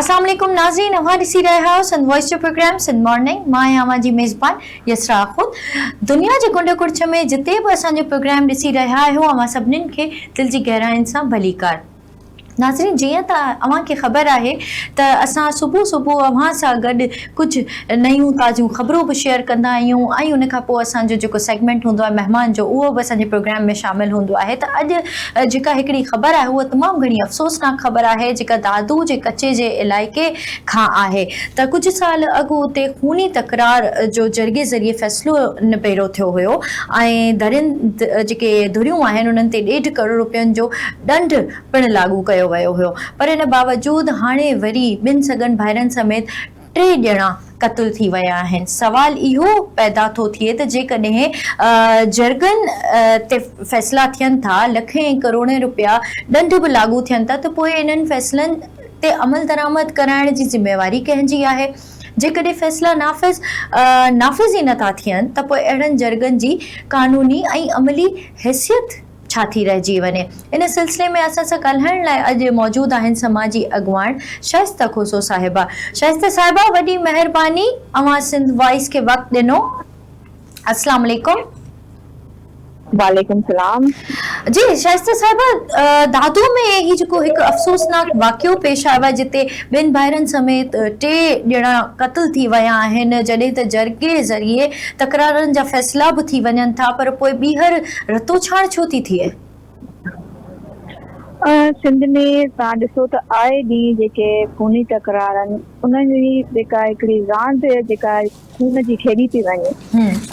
अस्सलाम वालेकुम नाज़रीन, अवां ॾिसी रहिया आहियो सन वॉइस जो प्रोग्राम सन मॉर्निंग। मां आहियां अवां जी मेज़बान यसरा ख़ुद। दुनिया जे कुंड कुड़िछ में जिते बि असांजो प्रोग्राम ॾिसी रहिया आहियो, अवां सभिनीनि खे दिलि जी गहराइनि सां भलीकार। नाज़रीन, जीअं त अवां खे ख़बर आहे त असां सुबुह सुबुह अवां सां गॾु कुझु नयूं ताज़ियूं ख़बरूं बि शेयर कंदा आहियूं ऐं उन खां पोइ असांजो जेको सेगमेंट हूंदो आहे महिमान जो, उहो बि असांजे प्रोग्राम में शामिलु हूंदो आहे। त अॼु जेका हिकिड़ी ख़बर आहे उहा तमामु घणी अफ़सोसनाक ख़बर आहे, जेका दादू जे कचे जे इलाइक़े खां आहे। त कुझु साल अॻु उते खूनी तकरार जो जर्गे ज़रिए फ़ैसिलो निबेरो थियो हुयो ऐं धरियुनि जेके धुरियूं आहिनि उन्हनि ते 1.5 करोड़ रुपयनि जो ॾंढ पिणु लागू कयो वियो हुयो। पर इन बावजूदि हाणे वरी 2 सॻनि भाइरनि समेत 3 ॼणा क़त्ल थी विया आहिनि। सवाल इहो पैदा थो थिए त जेकॾहिं जर्गनि ते फ़ैसिला थियनि था, लखें करोड़े रुपया ॾंढ बि लागू थियनि था, त पोइ इन्हनि फ़ैसिलनि ते अमल दरामद कराइण जी ज़िम्मेवारी कंहिंजी आहे? जेकॾहिं फ़ैसिला नाफ़िज़ ई नथा थियनि त पोइ अहिड़नि जर्गनि जी क़ानूनी ऐं अमली हैसियत छा थी रहिजी वञे? इन सिलसिले में असां सां ॻाल्हाइण लाइ अॼु मौजूदु आहिनि समाजी अॻुवाण शाइस्ता खोसो साहिबा। शाइस्ता साहिबा, वॾी महिरबानी, अवां सिंध वॉइस खे वक़्तु ॾिनो। अस्सलाम वालेकुम। वालेकुम सलाम। जी शाइस्ता साहिबा, दादू में ही जेको हिकु अफ़सोसनाक वाक़ियो पेश आयो आहे जिते 2 भाइरनि समेत 3 ॼणा क़त्ल थी विया आहिनि, जॾहिं त जर्गे ज़रिए तकरारनि जा फ़ैसिला बि थी वञनि था, पर पोइ ॿीहर रतोछाड़ छो थी थिए? सिंध में तव्हां ॾिसो त आए ॾींहुं जेके खूनी तकरार आहिनि उन्हनि जी जेका हिकिड़ी रांदि जेका खून जी खेॾी थी वञे,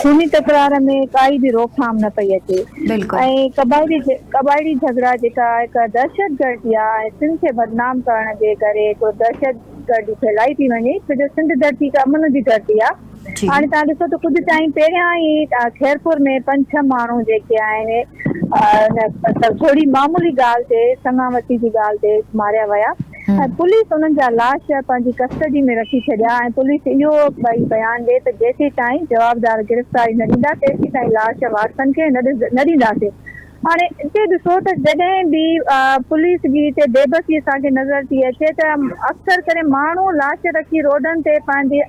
खूनी तकरार में काई बि रोकथाम न पई अचे ऐं कबाइली झगड़ा जेका हिकु दहशतगर्दी आहे, सिंध खे बदनाम करण जे करे को दहशतगर्दी फैलाई थी वञे, छो जो सिंध धरती अमन जी धरती आहे। हाणे तव्हां ॾिसो त कुझु टाइम पहिरियां ई खैरपुर में 5-6 माण्हू जेके आहिनि थोड़ी मामूली ॻाल्हि ते, समावती जी ॻाल्हि ते मारिया विया ऐं पुलिस उन्हनि जा लाश पंहिंजी कस्टडी में रखी छॾिया ऐं पुलिस इहो भई बयानु ॾे त जेसीं ताईं जवाबदार गिरफ़्तारी न ॾींदा तेसीं ताईं लाश वारसनि खे न ॾींदासीं। हाणे हिते ॾिसो त जॾहिं बि पुलिस जी हिते बेबसी असांखे नज़र थी अचे त अक्सर करे माण्हू लाश रखी रोडनि ते पंहिंजे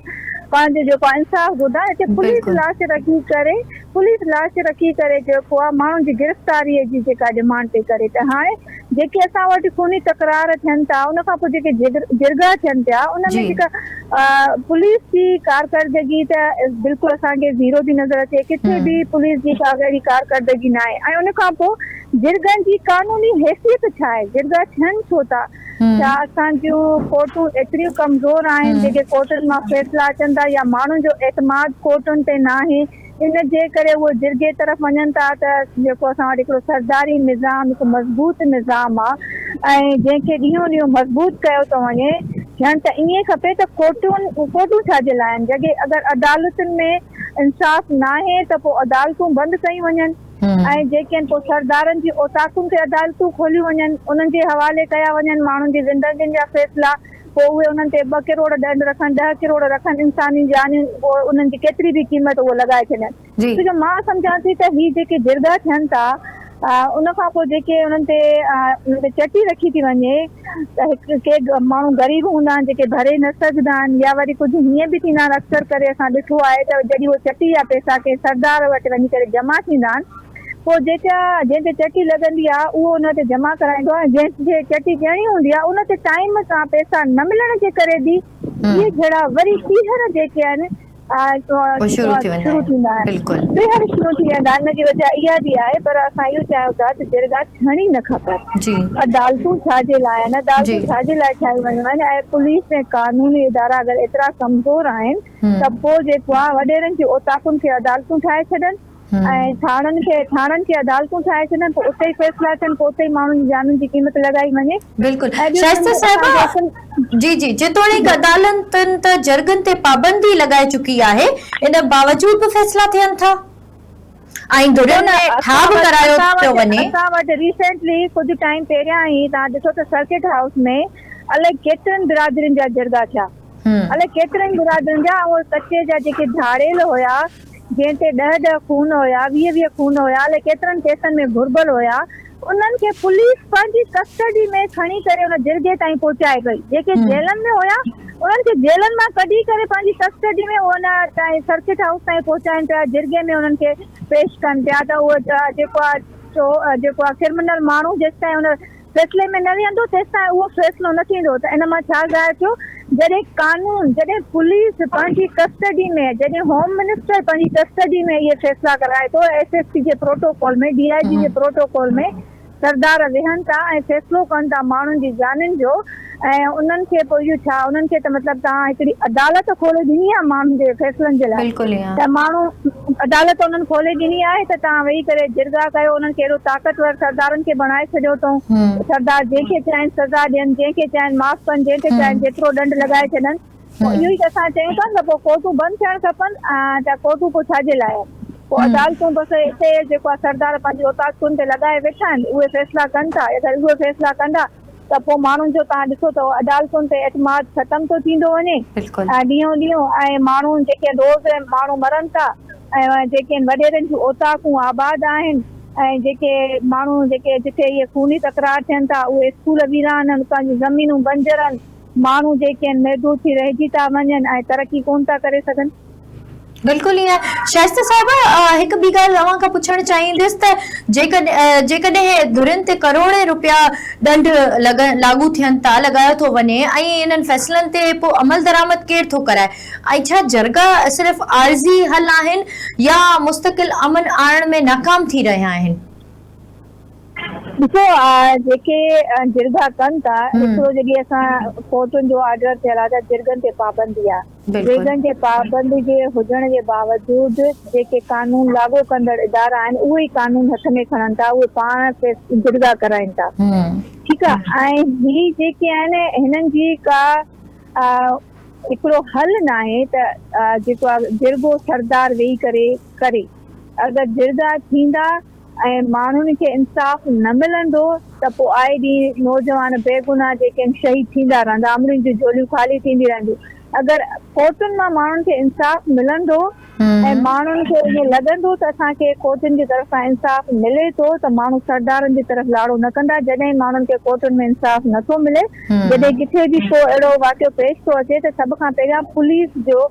जेको इंसाफ़ ॿुधा, हिते पुलिस लाश रखी करे जेको आहे माण्हुनि जी गिरफ़्तारीअ जी जेका डिमांड थी करे। त हाणे जेके असां वटि खूनी तकरार थियनि था, उन खां पोइ जेके जिरगा थियनि पिया, उनमें जेका पुलिस जी कारकर्दगी त बिल्कुलु असांखे ज़ीरो थी नज़र अचे, किथे बि पुलिस जी अहिड़ी कारकर्दगी न आहे। ऐं उन खां पोइ जिरगनि जी कानूनी हैसियत छा आहे? जिरगा थियनि छो था? छा असांजूं कोर्टूं एतिरियूं कमज़ोर आहिनि जेके कोर्टुनि मां फ़ैसिला अचनि था, या माण्हुनि जो एतमाद कोर्टुनि ते न आहे, इन जे करे उहे जिरगे तरफ़ वञनि था? त जेको असां वटि हिकिड़ो सरदारी निज़ाम, हिकु मज़बूत निज़ाम आहे ऐं जंहिंखे ॾींहों ॾींहों मज़बूत कयो थो वञे, ॼण त ईअं खपे त कोर्टूं छाजे लाइ आहिनि? जॻहि अगरि अदालतुनि में इंसाफ़ न आहे त पोइ अदालतूं बंदि कयूं वञनि ऐं जेके आहिनि पोइ सरदारनि जी औताकुनि ते अदालतूं खोलियूं वञनि, उन्हनि जे हवाले कया वञनि माण्हुनि जी ज़िंदगियुनि जा फ़ैसिला, पोइ उहे उन्हनि ते 2 करोड़ ॾंढ रखनि, 10 करोड़ रखनि, इंसानी जानियूं, पोइ उन्हनि जी केतिरी बि क़ीमत उहो लॻाए छॾनि। छो मां सम्झां थी त ही जेके जिरगा थियनि था, उन खां पोइ जेके उन्हनि ते चटी रखी थी वञे त के माण्हू ग़रीब हूंदा आहिनि जेके भरे न सघंदा आहिनि, या वरी कुझु हीअं बि थींदा आहिनि, अक्सर करे असां ॾिठो आहे त जॾहिं उहे चटी जा पैसा के सरदार वटि वञी करे जमा थींदा आहिनि, पोइ जंहिंते चटी लॻंदी आहे उहो उन ते जमा कराईंदो आहे, जंहिंखे चटी ॾियणी हूंदी आहे उन ते टाइम सां पैसा न मिलण जे करे बि इहे जहिड़ा वरी ॿीहर जेके आहिनि शुरू थींदा आहिनि, ॿीहर शुरू थी वेंदा आहिनि। इनजी वजह इहा बि आहे, पर असां इहो चाहियूं था त जिरगा थियणी न खपनि। अदालतूं छाजे लाइ आहिनि? अदालतूं छाजे लाइ ठाहियूं वञूं आहिनि? ऐं पुलिस ऐं कानूनी इदारा अगरि एतिरा कमज़ोर आहिनि त पोइ जेको आहे वॾेरनि जी औताकुनि खे अदालतूं ठाहे छॾनि ऐं थाणनि खे अदालतूं ठाहे छॾनि, पोइ उते ई फ़ैसिला थियनि, पोइ उते ई माण्हुनि जी जानुनि जी क़ीमत लॻाई वञे। बिल्कुलु शाइस्ता साहिबा, जी जेतोणीकि अदालतुनि त जर्गनि ते पाबंदी लॻाए चुकी आहे, इन बावजूद बि फ़ैसिला थियनि था ऐं धुरियुनि में ठा बि करायो थो वञे। असां वटि रिसेंटली कुझु टाइम पहिरियां ई तव्हां ॾिसो त सर्किट हाउस में अलाए केतिरनि बिरादरियुनि जा जिरगा थिया, अलाए केतिरनि बिरादरियुनि जा, उहे कचे जा जेके झाड़ेल हुया जंहिं ते 10-10 खून हुया, 20-20 खून हुया, अलाए केतिरनि केसनि में घुरबल हुया, उन्हनि खे पुलिस पंहिंजी कस्टडी में खणी करे उन जिरगे ताईं पहुचाए गई। जेके जेलनि में हुया उन्हनि खे जेलनि मां कढी करे पंहिंजी कस्टडी में उन ताईं सर्किट हाउस ताईं पहुचाइनि पिया, जिरगे में उन्हनि खे पेश कनि पिया। त उहो जेको आहे क्रिमिनल माण्हू जेसिताईं उन फैसले में न वेहंदो तेसिताईं उहो फैसलो न थींदो। त इन मां छा ज़ाहिर थियो, जॾहिं कानून, जॾहिं पुलिस पंहिंजी कस्टडी में, जॾहिं होम मिनिस्टर पंहिंजी कस्टडी में इहे फैसला कराए थो, SSP जे प्रोटोकॉल में, DIG जे प्रोटोकॉल में सरदार वेहनि था ऐं फैसलो कनि था माण्हुनि जी जानुनि जो, ऐं उन्हनि खे पोइ इहो छा, उन्हनि खे त मतिलबु तव्हां हिकिड़ी अदालत खोले ॾिनी आहे माण्हुनि जे फैसलनि जे लाइ। त माण्हू अदालत उन्हनि खोले ॾिनी आहे त तव्हां वेही करे जिरगा कयो। उन्हनि खे एॾो ताक़तवर सरदारनि खे बणाए छॾियो अथऊं। सरदार जंहिंखे चाहिनि सज़ा ॾियनि, जंहिंखे चाहिनि माफ़ कनि, जंहिंखे चाहिनि जेतिरो दंड लॻाए छॾनि। इहो ई त असां चयूं था न, पोइ कोर्टूं बंदि थियणु खपनि। त कोर्टूं पोइ छाजे लाइ? पोइ अदालतूं बसि हिते जेको आहे सरदार पंहिंजी औताक़ुनि ते लॻाए वेठा आहिनि, उहे फैसला कनि था। अगरि उहे फैसला कंदा त पोइ माण्हुनि जो तव्हां ॾिसो त अदालतुनि ते एतमाद ख़तम थो थींदो वञे ॾींहों ॾींहों। ऐं माण्हू जेके रोज़ माण्हू मरनि था, ऐं जेके वॾेरनि जूं औताक़ूं आबाद आहिनि, ऐं जेके माण्हू जेके जिथे इहे खूनी तकरार थियनि था उहे स्कूल बि रहनि, पंहिंजी ज़मीनूं बंजर आहिनि, माण्हू जेके आहिनि महदूद थी रहिजी था वञनि ऐं तरक़ी कोन था करे सघनि। बिल्कुलु ईअं। शाइस्ता साहिबा, हिकु ॿी ॻाल्हि तव्हां खां पुछणु चाहींदसि त जेकॾहिं धुरियुनि ते करोड़े रुपया दंड लागू थियनि था, लॻायो थो वञे, ऐं इन्हनि फ़ैसिलनि ते पोइ अमल दरामद केरु थो कराए? ऐं छा जिरगा सिर्फ़ु आर्ज़ी हल आहिनि या मुस्तक़िल अमन आणण में नाकाम थी रहिया आहिनि? ॾिसो, जेके जिरगा कनि था, हिकिड़ो जेकी असां कोर्टुनि जो ऑर्डर थियल आहे त जिरगनि ते पाबंदी आहे। जिरगनि जे पाबंदी जे हुजण जे बावजूदि जेके कानून लागू कंदड़ इदारा आहिनि उहे ई कानून हथ में खणनि था, उहे पाण जिरगा कराइनि था। ठीकु आहे। ऐं ही जेके आहिनि हिननि जी का हिकिड़ो हल न आहे त जेको आहे जिरगो सरदार वेही करे। अगरि जिरगा थींदा ऐं माण्हुनि खे इंसाफ़ न मिलंदो त पोइ आए ॾींहुं नौजवान बेगुनाह जेके शहीद थींदा रहंदा, अमरिन जूं झोलियूं ख़ाली थींदी रहंदियूं। अगरि कोर्टुनि मां माण्हुनि खे इंसाफ़ मिलंदो ऐं माण्हुनि खे ईअं लॻंदो त असांखे कोर्टुनि जी तरफ़ां इंसाफ़ मिले थो त माण्हू सरदारनि जी तरफ़ लाड़ो न कंदा। जॾहिं माण्हुनि खे कोर्टुनि में इंसाफ़ नथो मिले, जॾहिं किथे बि को अहिड़ो वाक़ियो पेश थो अचे त सभ खां पहिरियां पुलिस जो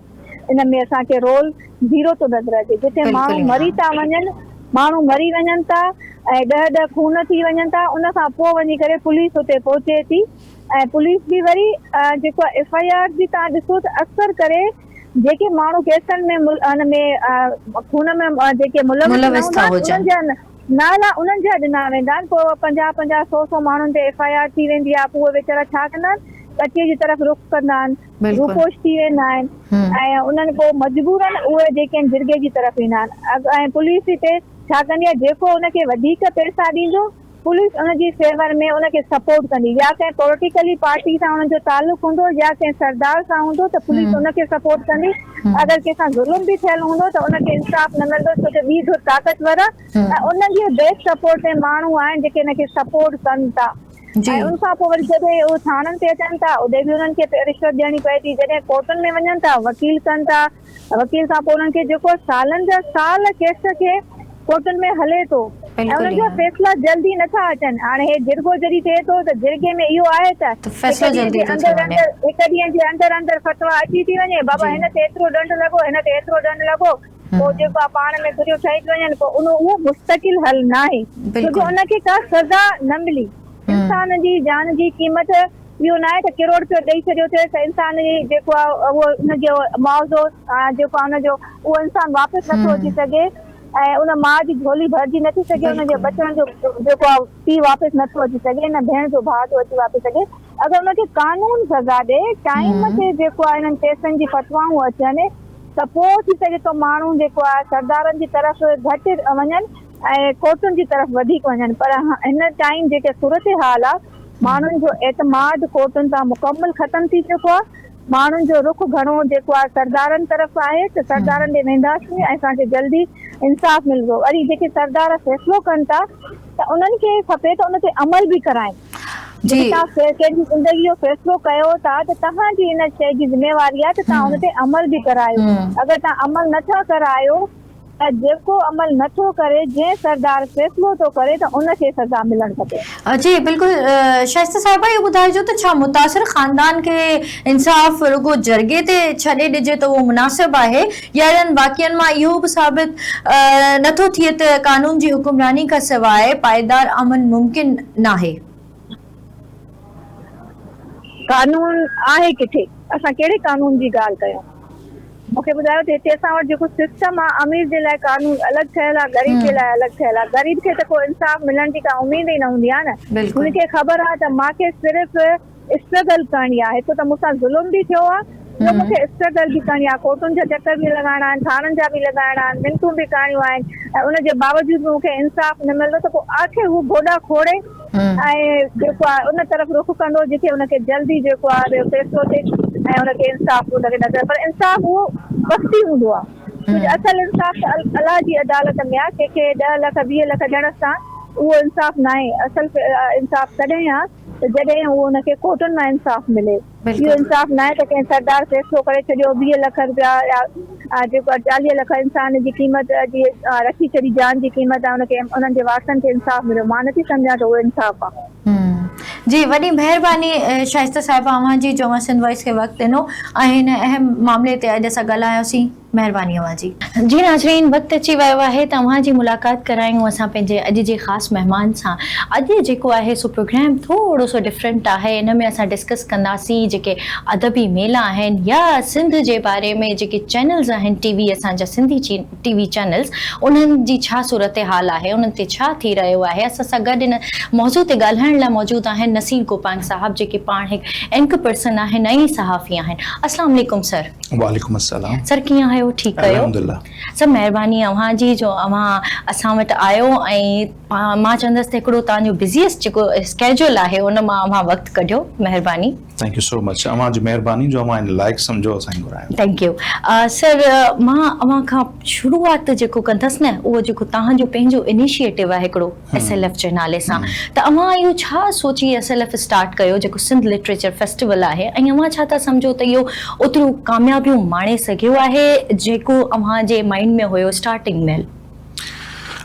इन में असांखे रोल ज़ीरो थो नज़र अचे। जिथे माण्हू मरी था वञनि, माण्हू मरी वञनि था ऐं 10 खून थी वञनि था, उन खां पोइ वञी करे पुलिस हुते पहुचे थी। ऐं पुलिस बि वरी जेको आहे FIR बि तव्हां ॾिसो त अक्सर करे जेके माण्हू केसनि में खून में जेके मुलविस नाला उन्हनि जा ॾिना वेंदा आहिनि। पोइ 50-50, 100 माण्हुनि ते FIR थी वेंदी आहे। पोइ उहे वीचारा छा कंदा आहिनि, कचीअ जी तरफ़ रुख कंदा आहिनि, रूपोश थी वेंदा आहिनि ऐं उन्हनि पोइ मजबूरन उहे जेके आहिनि जिरगे जी तरफ़ ईंदा आहिनि। ऐं पुलिस हिते छा कंदी आहे, जेको उनखे वधीक पैसा ॾींदो पुलिस उनजी फेवर में उनखे सपोर्ट कंदी। या कंहिं पॉलिटिकली पार्टी सां उनजो तालुक हूंदो या कंहिं सरदार सां हूंदो त पुलिस उनखे सपोर्ट कंदी। अगरि कंहिंसां ज़ुल्म बि थियल हूंदो त उनखे इंसाफ़ न मिलंदो, छो जो ॿी धुर ताक़तवर आहे ऐं उनजी बेस सपोर्ट ते माण्हू आहिनि जेके इनखे सपोर्ट कनि था। ऐं उन खां पोइ वरी जॾहिं उहे थाणनि ते अचनि था उते बि उन्हनि खे रिश्वत ॾियणी पए थी। जॾहिं कोर्टुनि में वञनि था, वकील कनि था, वकील खां पोइ उन्हनि खे जेको सालनि जा साल केस खे कोर्टुनि में हले थो ऐं उन्हनि जा फैसला जल्दी नथा अचनि। हाणे हे जिरगो जॾहिं थिए थो त जिरगे में इहो आहे त हिकु ॾींहं जे अंदरि फतवा अची थी वञे, बाबा हिन ते एतिरो दंड लॻो, हिन ते एतिरो दंड लॻो, पोइ जेको आहे पाण में घुरियो ठही थी वञनि। पोइ उहो मुस्तकिल हल न आहे, छोजो उनखे का सज़ा न मिली। इंसान जी जान जी क़ीमत इहो न आहे त करोड़ रुपयो ॾेई छॾियो थिए त इंसान जी जेको आहे उहो उनजो मुआवज़ो जेको आहे उनजो उहो इंसान वापसि नथो अची सघे ऐं उन माउ जी झोली भरिजी नथी सघे, उनजे बचण जो जेको आहे पीउ वापसि नथो अची सघे, न भेण जो भाउ थो अची वापसि सघे। अगरि उनखे कानून सज़ा ॾे, टाइम ते जेको आहे इन्हनि केसनि जी फतवाऊं अचनि त पोइ थी सघे थो माण्हू जेको आहे सरदारनि जी तरफ़ घटि वञनि ऐं कोर्टुनि जी तरफ़ वधीक वञनि। पर हिन टाइम जेके सूरत हाल आहे, माण्हुनि जो एतमाद कोर्टुनि सां मुकमल ख़तम थी चुको आहे। माण्हुनि जो रुख घणो जेको आहे सरदारनि तरफ़ आहे त सरदारनि ॾे वेंदासीं ऐं असांखे जल्दी इंसाफ़ मिलंदो। वरी जेके सरदार फ़ैसिलो कनि था त उन्हनि खे खपे त उन ते अमल बि कराइनि। तव्हां कंहिंजी ज़िंदगी जो फ़ैसिलो कयो था त तव्हांजी इन शइ जी ज़िमेवारी आहे त तव्हां उन ते अमल बि करायो। अगरि तव्हां अमल नथा करायो जेको अमल नथो करे, जंहिं सरदार फ़ैसिलो थो करे त उनखे सज़ा मिलणु खपे। जी बिल्कुल शाइस्ता साहिबा, इहो ॿुधाइजो त छा मुतासिर ख़ानदान खे इंसाफ़ रुगो जरगे ते छॾे ॾिजे त उहो मुनासिब आहे, या अहिड़नि वाक़िअनि मां इहो बि साबित नथो थिए त कानून जी हुकुमरानी खां सवाइ पाइदार अमन मुमकिन नाहे? कानून आहे किथे? असां कहिड़े कानून जी ॻाल्हि कयूं? मूंखे ॿुधायो त हिते असां वटि जेको सिस्टम आहे, अमीर जे लाइ कानून अलॻि ठहियल आहे, ग़रीब जे लाइ अलॻि ठहियल आहे। ग़रीब खे त को इंसाफ़ मिलण जी का उमेद ई न हूंदी आहे न। हुनखे ख़बर आहे त मूंखे सिर्फ़ु स्ट्रगल करणी आहे। हिकु त मूंसां ज़ुल्म बि थियो आहे, ॿियो मूंखे स्ट्रगल बि करणी आहे, कोर्टुनि जा चकर बि लॻाइणा आहिनि, थाणनि जा बि लॻाइणा आहिनि, मिनतूं बि करणियूं आहिनि, ऐं उनजे बावजूद बि मूंखे इंसाफ़ न मिलंदो त पोइ आख़िर हू गोॾा खोड़े ऐं जेको आहे उन तरफ़ रुख कंदो जिथे उनखे जल्दी जेको आहे फ़ैसिलो थिए ऐं उनखे इंसाफ़ उनखे नज़र। पर इंसाफ़ उहो वक़्ती हूंदो आहे, कुझु असुलु इंसाफ़ त अलाह जी अदालत में आहे। कंहिंखे 10 लख 20 लख ॾियण सां उहो इंसाफ़ न आहे। असुलु इंसाफ़ तॾहिं आहे त जॾहिं उहो उनखे कोर्टुनि मां इंसाफ़ मिले। इहो इंसाफ़ न आहे त कंहिं सरदार फ़ैसिलो करे छॾियो 20 लख रुपया या जेको 40 लख इंसान जी क़ीमत जी रखी छॾी, जान जी क़ीमत आहे, उनखे उन्हनि जे वारसनि खे इंसाफ़ मिलियो। मां नथी सम्झां त उहो इंसाफ़ आहे। जी वॾी महिरबानी शाइस्ता साहिबा, अव्हां जी जो अव्हां सिंध वॉइस खे वक़्तु ॾिनो ऐं हिन अहम मामले ते अॼु असां ॻाल्हायोसीं। महिरबानी अव्हां जी। जी नाज़रीन, वक़्तु अची वियो आहे त अव्हां जी मुलाक़ात करायूं असां पंहिंजे अॼु जे ख़ासि महिमान सां। अॼु जेको आहे सो प्रोग्राम थोरो सो डिफरेंट आहे। इन में असां डिस्कस कंदासीं जेके अदबी मेला आहिनि या सिंध जे बारे में जेके चैनल्स आहिनि टीवी, असांजा सिंधी टीवी चैनल्स, उन्हनि जी छा सूरत हाल आहे, उन्हनि ते छा थी रहियो आहे। असां सां गॾु इन मौज़ू ते ॻाल्हाइण लाइ मौजूदु आहिनि नसीर गोपांग साहब, जेके पाण हिकु एंकर पर्सन आहिनि ऐं सहाफ़ी आहिनि। अस्सलाम वालेकुम सर। वालेकुम अस्सलाम। सर कीअं आहियो? ठीकु आहियो? अल्हम्दुलिल्लाह। सर महिरबानी अव्हां जी जो अव्हां असां वटि आयो ऐं मां चवंदसि त हिकिड़ो तव्हांजो बिज़ीएस्ट जेको स्केड्यूल आहे उन मां अव्हां वक़्तु कढियो। महिरबानी। Thank you so much. अव्हां जी महिरबानी जो अव्हां इन लाइक सम्झो असां घुरायो। Thank U sir. मां अव्हां खां शुरूआत जेको कंदसि न, उहो जेको तव्हांजो पंहिंजो इनिशिएटिव आहे हिकिड़ो SLF जे नाले सां, त अव्हां इहो छा सोची SLF स्टार्ट कयो जेको सिंध लिटरेचर फेस्टिवल आहे, ऐं अव्हां छा था सम्झो त इहो ओतिरो कामयाबियूं माणे सघियो आहे जेको अव्हां जे माइंड में हुयो स्टार्टिंग में?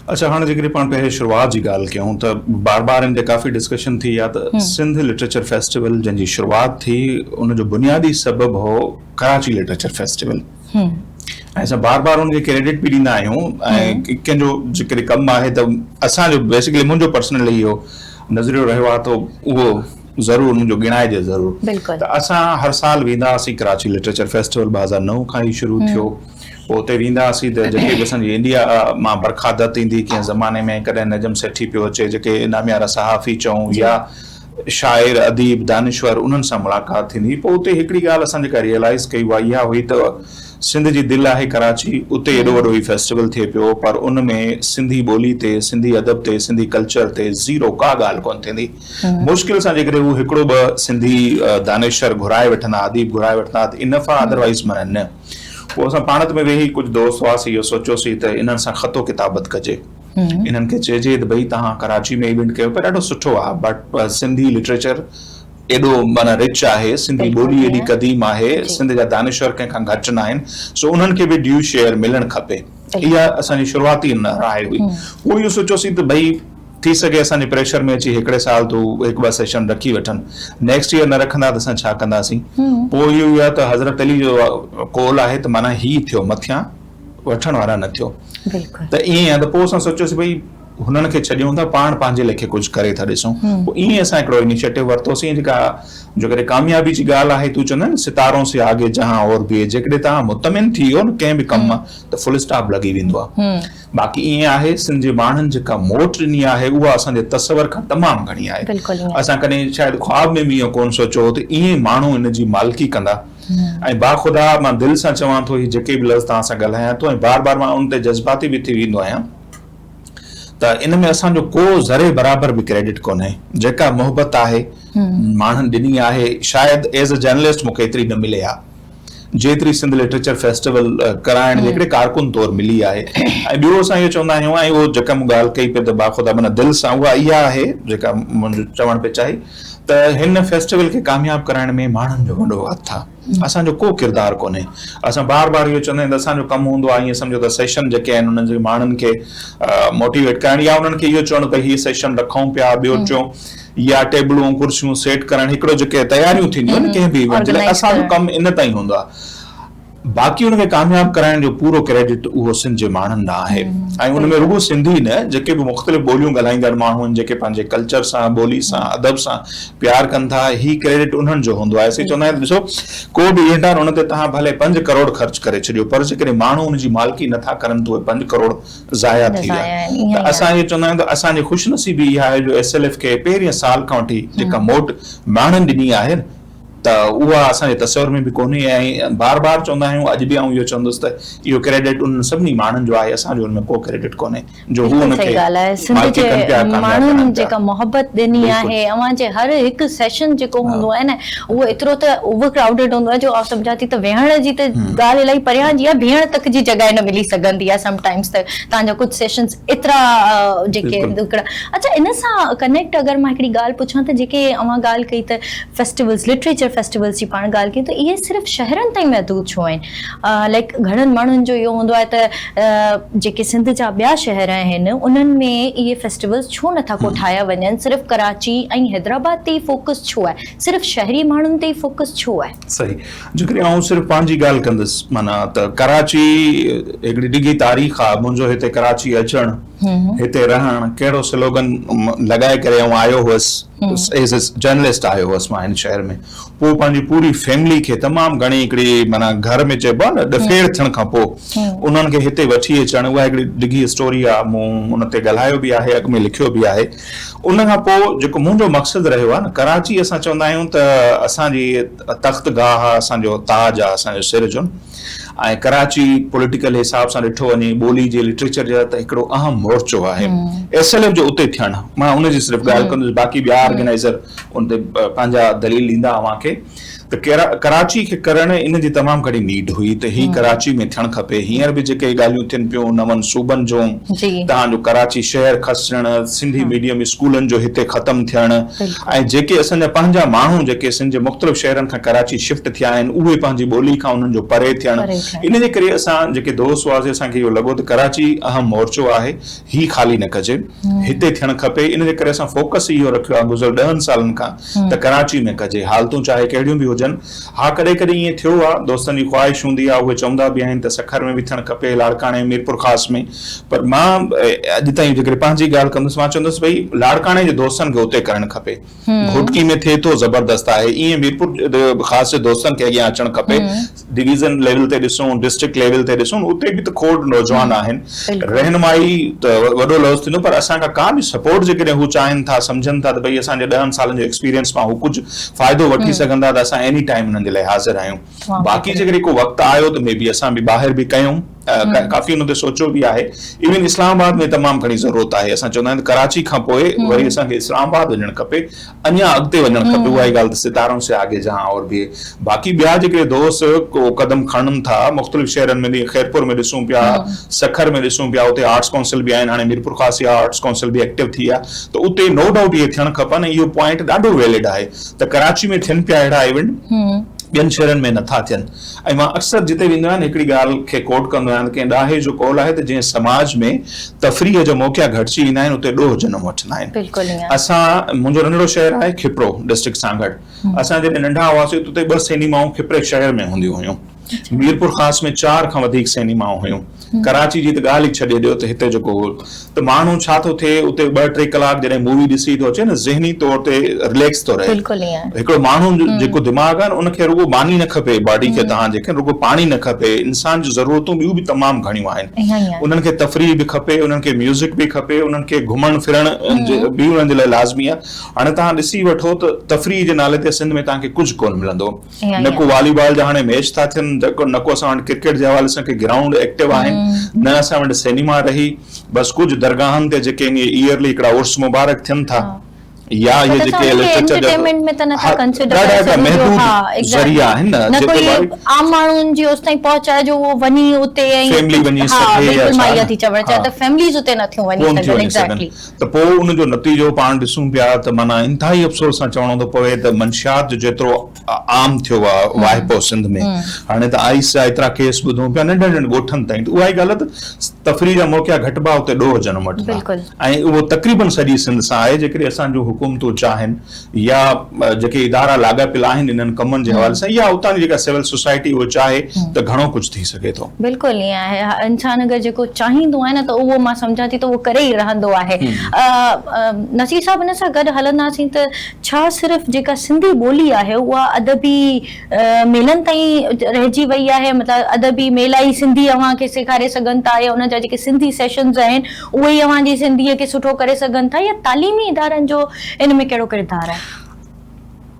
अच्छा, हाणे जेकॾहिं पाण पहिरीं शुरूआत जी ॻाल्हि कयूं त बार बार इन ते काफ़ी डिस्कशन थी आहे त सिंध लिटरेचर फेस्टिवल जंहिंजी शुरूआत थी उनजो बुनियादी सबबु हो कराची लिटरेचर फेस्टिवल। ऐं असां बार बार उनखे क्रेडिट बि ॾींदा आहियूं ऐं कंहिंजो जेकॾहिं कमु आहे त असांजो बेसिकली मुंहिंजो पर्सनली इहो नज़रियो रहियो आहे त उहो ज़रूरु उनजो गिणाइजे ज़रूरु। त असां हर साल वेंदा हुआसीं कराची लिटरेचर फेस्टिवल 2009 खां ई शुरू थियो। पोइ उते वेंदा हुआसीं त जेके बि असांजी इंडिया मां बरखादत ईंदी, कंहिं ज़माने में कॾहिं नजम सेठी पियो अचे, जेके नामियारा सहाफ़ी चऊं या शाइर अदीब दानिश्वर, उन्हनि सां मुलाक़ात थींदी। पोइ उते हिकिड़ी ॻाल्हि असां जेका रियलाइज़ कई उहा इहा हुई त सिंध जी दिलि आहे कराची, उते एॾो वॾो ई फेस्टिवल थिए पियो, पर उन में सिंधी ॿोली ते, सिंधी अदब ते, सिंधी कल्चर ते ज़ीरो का ॻाल्हि कोन थींदी। मुश्किल सां जेकॾहिं हू हिकिड़ो ॿ सिंधी दानिश्वर घुराए वठंदा, अदीब घुराए वठंदा त इनफा, अदरवाइज़ माना न। पोइ असां पाण में वेही कुझु दोस्त हुआसीं, इहो सोचियोसीं त इन्हनि सां ख़तो किताबत कजे, इन्हनि खे चइजे त भई तव्हां कराची में इवेंट कयो, पर ॾाढो सुठो आहे, बट सिंधी लिटरेचर एॾो माना रिच आहे, सिंधी ॿोली एॾी क़दीम आहे, सिंध जा दानिश्वर कंहिंखां घटि न आहिनि, सो उन्हनि खे बि ड्यू शेयर मिलणु खपे। इहा असांजी शुरूआती राय हुई। पोइ इहो सोचियोसीं त भई थी सघे असांजे प्रेशर में अची हिकिड़े साल तूं 1-2 सेशन रखी वठनि, नेक्स्ट ईयर न रखंदा त असां छा कंदासीं। पोइ इहो आहे त हज़रत अली जो कौल आहे त माना ही थियो, मथियां वठण वारा न थियो। त ईअं आहे त पोइ असां सोचियोसीं भई हुननि खे छॾियूं था, पाण पंहिंजे लेखे कुझु करे था ॾिसूं। पोइ ईअं असां हिकिड़ो इनिशिएटिव वरितोसीं जेका जेकॾहिं कामयाबी जी ॻाल्हि आहे, तूं चवंदा आहिनि सितारों से आगे जहां और बि, जेकॾहिं तव्हां मुतमिन थी वियो न कंहिं बि कम मां त फुल स्टॉप लॻी वेंदो आहे। बाक़ी ईअं आहे सिंध जे माण्हुनि जेका मोट ॾिनी आहे उहा असांजे तसवर खां तमामु घणी आहे। असां कॾहिं शायदि ख्वाब में बि इहो कोन सोचियो त ईअं माण्हू इन जी मालिकी कंदा। ऐं बाख़ुदा मां दिलि सां चवां थो, ही जेके बि लफ़्ज़ तव्हां सां ॻाल्हायां थो, ऐं बार बार मां उन ते जज़्बाती बि थी वेंदो आहियां, त इन में असांजो को ज़रे बराबरि बि क्रेडिट कोन्हे। जेका मोहबत आहे माण्हुनि ॾिनी आहे, शायदि एज़ अ जर्नलिस्ट मूंखे एतिरी न मिले आहे जेतिरी सिंध लिटरेचर फेस्टिवल कराइण जे हिकिड़े कारकुन तौरु मिली आहे। ऐं ॿियो असां इहो चवंदा आहियूं, ऐं उहो जेका मूं ॻाल्हि कई पिए त बाख़ुदा माना दिलि सां, उहा इहा आहे जेका मुंहिंजो चवणु पिए चाहे त हिन फेस्टिवल खे कामयाब कराइण में माण्हुनि जो वॾो हथु आहे असांजो को किरदारु कोन्हे असां बार बार इहो चवंदा आहियूं त असांजो कमु हूंदो आहे ईअं सम्झो त सेशन जेके आहिनि उन्हनि जे माण्हुनि खे मोटिवेट करण या उन्हनि खे इहो चवणु त हीअ सेशन रखूं पिया ॿियो चऊं या टेबलूं कुर्सियूं सेट करण हिकिड़ो जेके तयारियूं थींदियूं आहिनि कंहिं बि इवेंट जे लाइ असांजो कमु इन ताईं हूंदो आहे बाक़ी उनखे कामयाब कराइण जो पूरो क्रेडिट उहो सिंध जे माण्हुनि ॾांहुं आहे ऐं उनमें रुगो सिंधी न जेके बि मुख़्तलिफ़ ॿोलियूं ॻाल्हाईंदड़ माण्हू आहिनि जेके पंहिंजे कल्चर सां ॿोली सां अदब सां प्यार कनि था ही क्रेडिट उन्हनि जो हूंदो आहे असीं चवंदा आहियूं ॾिसो को बि इवेंट आहे उन ते तव्हां भले 5 करोड़ ख़र्च करे छॾियो पर जेकॾहिं माण्हू उनजी मालिकी नथा करनि त उहे 5 करोड़ ज़ाया थी विया त असां इहो चवंदा आहियूं त असांजी ख़ुशनसीबी इहा आहे जो SLF खे पहिरीं साल खां वठी जेका मोट माण्हुनि ॾिनी आहे त उहा असांजे तस्वर में बि कोन्हे ऐं बार बार चवंदा आहियूं अॼु बि इहो चवंदुसि त इहो क्रेडिट उन्हनि सभिनी माण्हुनि जो आहे असांजो हुनमें को क्रेडिट कोन्हे जो हू हुनखे माण्हुनि जेका मोहबत ॾिनी आहे अवां जे हर हिकु सेशन जेको हूंदो आहे न उहो एतिरो त ओवर क्राउडेड हूंदो आहे जो आउं सम्झां थी त वेहण जी त ॻाल्हि इलाही परियां जी आहे बीहण तक जी जॻह न मिली सघंदी आहे समटाइम्स त तव्हांजा कुझु सेशन्स एतिरा जेके अच्छा इन सां कनेक्ट अगरि मां हिकिड़ी ॻाल्हि पुछां त जेके अवां ॻाल्हि कई त फेस्टिवल्स लिटरेचर फेस्टिवल्स जी पाण ॻाल्हि कयूं त इहे सिर्फ़ु शहरनि ताईं महदूद छो आहिनि लाइक घणनि माण्हुनि जो इहो हूंदो आहे त जेके सिंध जा ॿिया शहर आहिनि उन्हनि में इहे फेस्टिवल्स छो नथा को ठाहिया वञनि सिर्फ़ु कराची ऐं हैदराबाद ते ई फोकस छो आहे सिर्फ़ु शहरी माण्हुनि ते ई फोकस छो आहे सही जेकॾहिं आउं सिर्फ़ु पंहिंजी ॻाल्हि कंदुसि माना त कराची हिकिड़ी डिघी तारीख़ आहे मुंहिंजो हिते कराची अचणु हिते रहण कहिड़ो स्लोगन लॻाए करे आउं आयो हुअसि एज़ अ जर्नलिस्ट आयो हुअसि मां हिन शहर में पोइ पंहिंजी पूरी फैमिली खे तमामु घणी हिकिड़ी माना घर में चइबो आहे न ॾफेड़ थियण खां पोइ उन्हनि खे हिते वठी अचणु उहा हिकिड़ी डिघी स्टोरी आहे मूं उन ते ॻाल्हायो बि आहे अॻु में लिखियो बि आहे उन खां पोइ जेको मुंहिंजो मक़सदु रहियो आहे न कराची असां चवंदा आहियूं त असांजी तख़्तगाह आहे असांजो ताज आहे असांजो सिर जो ऐं कराची पॉलिटिकल हिसाब सां ॾिठो वञे ॿोली जे लिटरेचर जा त हिकिड़ो अहम मोर्चो आहे SLF जो उते थियणु मां उनजी सिर्फ़ु ॻाल्हि कंदुसि बाक़ी ॿिया ऑर्गेनाइज़र उन ते पंहिंजा दलील ॾींदा अव्हांखे त कराची खे करणु इन जी तमामु घणी नीड हुई त ही कराची में थियणु खपे हींअर बि जेके ॻाल्हियूं थियनि पियूं नवनि सूबनि जूं तव्हांजो कराची शहर खसणु सिंधी मीडियम स्कूलनि जो हिते ख़तमु थियणु ऐं जेके असांजा पंहिंजा माण्हू जेके सिंध जे मुख़्तलिफ़ शहरनि खां कराची शिफ्ट थिया आहिनि उहे पंहिंजी ॿोली खां उन्हनि जो परे थियणु इन जे करे असां जेके दोस्त हुआसीं असांखे इहो लॻो त कराची अहम मोर्चो आहे ही ख़ाली न कजे हिते थियणु खपे इन जे करे असां फोकस इहो रखियो आहे गुज़िरियल 10 सालनि खां त कराची में कजे हालतूं चाहे कहिड़ियूं बि हुजनि हा कॾहिं कॾहिं ईअं थियो आहे दोस्तनि जी ख़्वाहिश हूंदी आहे उहे चवंदा बि आहिनि त सखर में बि थियणु खपे लाड़काणे मीरपुर ख़ासि में पर मां अॼु ताईं जेकॾहिं पंहिंजी ॻाल्हि कंदुसि मां चवंदुसि भई लाड़काणे जे दोस्तनि खे उते करणु खपे घुटकी में थिए थो ज़बरदस्त आहे ईअं मीरपुर ख़ासि दोस्तनि खे अॻियां अचणु खपे डिवीज़न लेवल ते ॾिसूं डिस्ट्रिक्ट लेवल ते ॾिसूं उते बि त खोड़ नौजवान आहिनि रहनुमाई त वॾो लफ़्ज़ थींदो पर असांखां का बि सपोर्ट जेकॾहिं हू चाहिनि था सम्झनि था त भई असांजे 10 सालनि जो एक्सपीरियंस मां हू कुझु फ़ाइदो वठी सघंदा त असां एनी टाइम हुननि जे लाइ हाज़िर आहियूं बाक़ी जेकॾहिं को वक़्तु आयो त मे बी असां बि ॿाहिरि बि कयूं काफ़ी हुन ते सोचियो बि आहे इवन इस्लामाबाद में तमामु घणी ज़रूरत आहे असां चवंदा आहियूं कराची खां पोइ वरी असांखे इस्लामाबाद वञणु खपे अञा अॻिते वञणु खपे उहा ई ॻाल्हि त सितारों से आगे जहां और बि बाक़ी ॿिया जेके दोस्त को क़दम खणनि था मुख़्तलिफ़ शहरनि में जीअं खैरपुर में ॾिसूं पिया सखर में ॾिसूं पिया उते आर्ट्स काउंसिल बि आहिनि हाणे मीरपुर ख़ासि आर्ट्स काउंसिल बि एक्टिव थी आहे त उते नो डाउट इहे थियणु खपनि इहो पॉइंट ॾाढो वैलिड आहे त कराची में थियनि पिया अहिड़ा इवेंट ॿियनि शहरनि में नथा थियनि ऐं मां अक्सर जिते वेंदो आहियां हिकिड़ी ॻाल्हि खे कोट कंदो आहियां कंहिं ॾाहे जो कौल आहे त जीअं समाज में तफ़रीह जा मौक़ा घटिजी ईंदा आहिनि उते ॾोह जनम वठंदा आहिनि असां मुंहिंजो नंढड़ो शहर आहे खिपरो डिस्ट्रिक्ट सां गॾु असां जॾहिं नंढा हुआसीं उते 2 सिनेमाऊं खिपरे शहर में हूंदियूं हुयूं मीरपुर ख़ासि में 4 खां वधीक सिनेमाऊं हुयूं कराची जी त ॻाल्हि ई छॾे ॾियो त हिते जेको त माण्हू छा थो थिए उते 2-3 कलाक जॾहिं मूवी ॾिसी थो अचे न ज़हनी तौर ते रिलैक्स थो रहे हिकिड़ो माण्हू जेको दिमाग़ आहे उनखे रुगो मानी न खपे बॉडी खे तव्हां जेके रुगो पाणी न खपे इंसान जूं ज़रूरतूं ॿियूं बि तमामु घणियूं आहिनि उन्हनि खे तफ़रीह बि खपे उन्हनि खे म्यूज़िक बि खपे उन्हनि खे घुमण फिरण बि उन्हनि जे लाइ लाज़मी आहे हाणे तव्हां ॾिसी वठो त तफ़रीह जे नाले ते सिंध में तव्हांखे कुझु कोन मिलंदो न को वॉलीबॉल जा हाणे मैच था थियनि न को असां वटि क्रिकेट जे हवाले सां ग्राउंड एक्टिव आहिनि न असां वटि सिनेमा रही बसि कुझु दरगाहनि ते जेके ईयरली हिकिड़ा उर्स मुबारक थियनि था या ये जेके लिटरेचर एंटरटेनमेंट में त नथा हाँ, कंसीडर ॾाढा करे महदूद सघूं हाँ ज़रिया आहिनि न, न जेके कोई भाई आम माण्हुनि जी ओसि ताईं पहुचाए जो वो वञी उते ऐं फैमिली वञी हाँ सघे या बिल्कुल मां छा इहा न? थी चवणु चाहियां हाँ। त फैमिलीज़ उते नथियूं वञी कोन थी सघनि वञी एग्ज़ैक्टली सघनि त पोइ उनजो नतीजो पाण ॾिसूं पिया त माना इंतिहाई अफ़सोस सां चवणो थो पवे त मंशियात जो जेतिरो आम थियो आहे वाहिपो सिंध में, हाणे त आइस जा एतिरा केस ॿुधूं पिया नंढनि नंढनि ॻोठनि ताईं, त उहा ई ॻाल्हि आहे त तफ़रीह जा मौक़ा घटि बा उते ॾोह जनम वठंदा बिल्कुलु। ऐं उहो तक़रीबन सॼी सिंध सां आहे। जेकॾहिं असांजूं हुकूमतूं चाहिनि या जेके इदारा लाॻापियल आहिनि इन्हनि कमनि जे हवाले सां या उतां जी जेका सिविल सोसाइटी उहो चाहे त घणो कुझु थी सघे थो। बिल्कुलु ईअं आहे इंसान अगरि जेको चाहींदो आहे न त उहो मां सम्झां थी त उहो करे ई रहंदो आहे। नसीर साहब हिन सां गॾु हलंदासीं त छा सिर्फ़ु जेका सिंधी ॿोली आहे उहा अदबी मेलनि ताईं रहिजी वई आहे, मतिलबु अदबी मेला ई सिंधी अव्हांखे सेखारे सघनि था या उन जा जेके सिंधी सेशन्स आहिनि उहे ई अव्हांजी सिंधीअ खे सुठो करे सघनि था, या तालीमी इदारनि जो इन में कहिड़ो किरदारु आहे?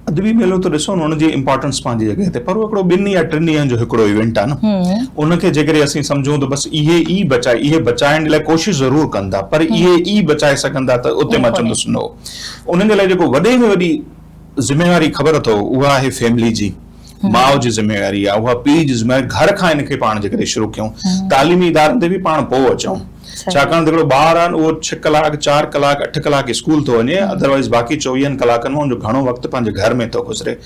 अदबी मेलो त ॾिसो न उनजी इंपॉर्टेंस पंहिंजी जॻह ते, पर उहो हिकिड़ो 2 या 3 ॾींहंनि जो हिकिड़ो इवेंट आहे न, उनखे जेकॾहिं असीं सम्झूं त बसि इहे बचाइण लाइ कोशिशि ज़रूर कंदा, पर इहे ई बचाए सघंदा त उते मां चवंदुसि नो। उन्हनि जे लाइ जेको वॾे में वॾी ज़िम्मेवारी ख़बर अथव उहा आहे फैमिली जी, माउ जी ज़िम्मेवारी आहे, उहा पीउ जी ज़िम्मेवारी, घर खां इनखे पाण जेकॾहिं शुरू कयूं, तालीमी इदारनि ते बि पाण पोइ अचूं। छाकाणि त हिकिड़ो ॿारु आहे उहो 6 कलाक 4 कलाक 8 कलाक स्कूल थो वञे, अदरवाइज़ बाक़ी 24 कलाकनि में उनजो घणो वक़्तु पंहिंजे घर में थो गुज़रे।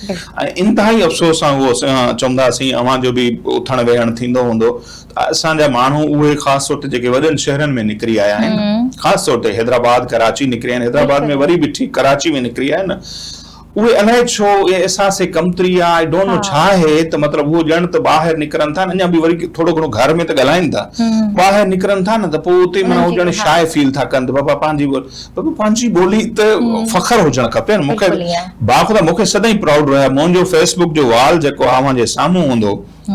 ऐं इंतिहाई अफ़सोस सां उहो चवंदासीं अव्हांजो बि उथण वेहण थींदो हूंदो त असांजा माण्हू उहे ख़ासि तौर ते जेके वॾनि शहरनि में निकिरी आया आहिनि, ख़ासि तौर ते हैदराबाद कराची निकिरी आहिनि, हैदराबाद में वरी बि ठीकु, कराची में निकिरी आया आहिनि, उहे अलाए छो अहसास कमतरी आहे, आई डोंट नो छा आहे त मतिलबु उहो ॼण त ॿाहिरि निकिरनि था, अञा बि वरी थोरो घणो घर में त ॻाल्हाइनि था, ॿाहिरि निकिरनि था न त पोइ उते माना उहो ॼण शाय फील था कनि त बाबा पंहिंजी ॿोली त फ़ख्रु हुजणु खपे न। मूंखे बाख़ुदा मूंखे सदाईं प्राउड रहियो, मुंहिंजो फेसबुक जो वाल जेको आहे अव्हांजे साम्हूं हूंदो,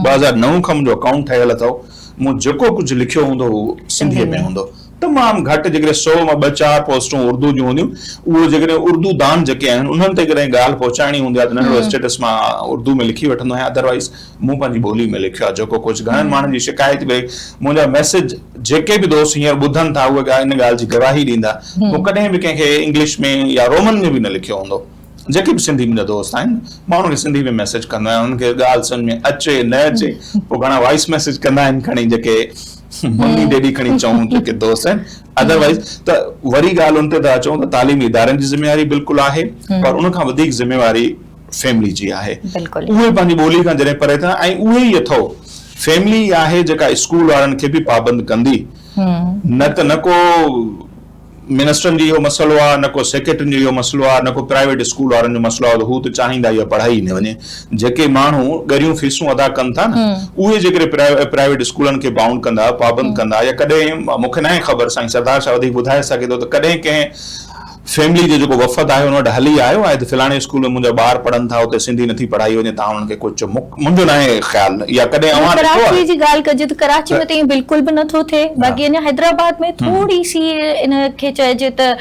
2009 खां मुंहिंजो अकाउंट ठहियल अथव, मूं जेको कुझु लिखियो हूंदो उहो सिंधीअ में हूंदो, तमामु घटि जेकॾहिं 100 मां 2-4 पोस्टूं उर्दू जूं हूंदियूं, उहो जेकॾहिं उर्दू दान जेके आहिनि उन्हनि ते कॾहिं ॻाल्हि पहुचाइणी हूंदी आहे त नंढो स्टेटस मां उर्दू में लिखी वठंदो आहियां, अदरवाइज़ मूं पंहिंजी ॿोली में लिखियो आहे जेको कुझु। घणनि माण्हुनि जी शिकायत भई मुंहिंजा मैसेज जेके बि दोस्त हींअर ॿुधनि था उहे इन ॻाल्हि जी गवाही ॾींदा, मूं कॾहिं बि कंहिंखे इंग्लिश में या रोमन में बि न लिखियो हूंदो। जेके बि सिंधी मुंहिंजा दोस्त आहिनि माण्हुनि खे सिंधी में मैसेज कंदो आहियां, उन्हनि खे ॻाल्हि सम्झ में अचे न अचे, पोइ घणा वॉइस मैसेज कंदा आहिनि खणी जेके मम्मी डैडी खणी चऊं जेके दोस्त आहिनि, अदरवाइज़ त वरी ॻाल्हि उन ते था अचूं त तालीमी इदारनि जी ज़िम्मेवारी बिल्कुलु आहे, पर उन खां वधीक ज़िम्मेवारी फैमिली जी आहे। उहे पंहिंजी ॿोली खां जॾहिं परे था, ऐं उहे ई अथव फैमिली आहे जेका स्कूल वारनि खे बि पाबंद कंदी, न त न को मिनिस्टरनि जो इहो मसइलो आहे, न को सेक्रेटरियुनि जो इहो मसइलो आहे, न को प्राइवेट स्कूल वारनि जो मसइलो आहे, हू त चाहींदा इहा पढ़ाई न वञे। जेके माण्हू ॻरियूं फीसूं अदा कनि था न, उहे जेकॾहिं प्राइवेट स्कूलनि खे बाउंड कंदा, पाबंद कंदा, या कॾहिं मूंखे न आहे ख़बर, साईं सरदार शाह वधीक ॿुधाए सघे थो, त कॾहिं कंहिं फैमिली जो जेको वफ़द आहे हुन वटि हली आयो आहे त फलाणे स्कूल में मुंहिंजा ॿार पढ़नि था, उते सिंधी नथी पढ़ाई वञे, तव्हां हुननि खे कुझु मुंहिंजो न आहे ख़्यालु, या कॾहिं कराची जी ॻाल्हि कजे त कराची में त ईअं बिल्कुलु बि नथो थिए, बाक़ी अञा हैदराबाद में थोरी सी इन खे चइजे त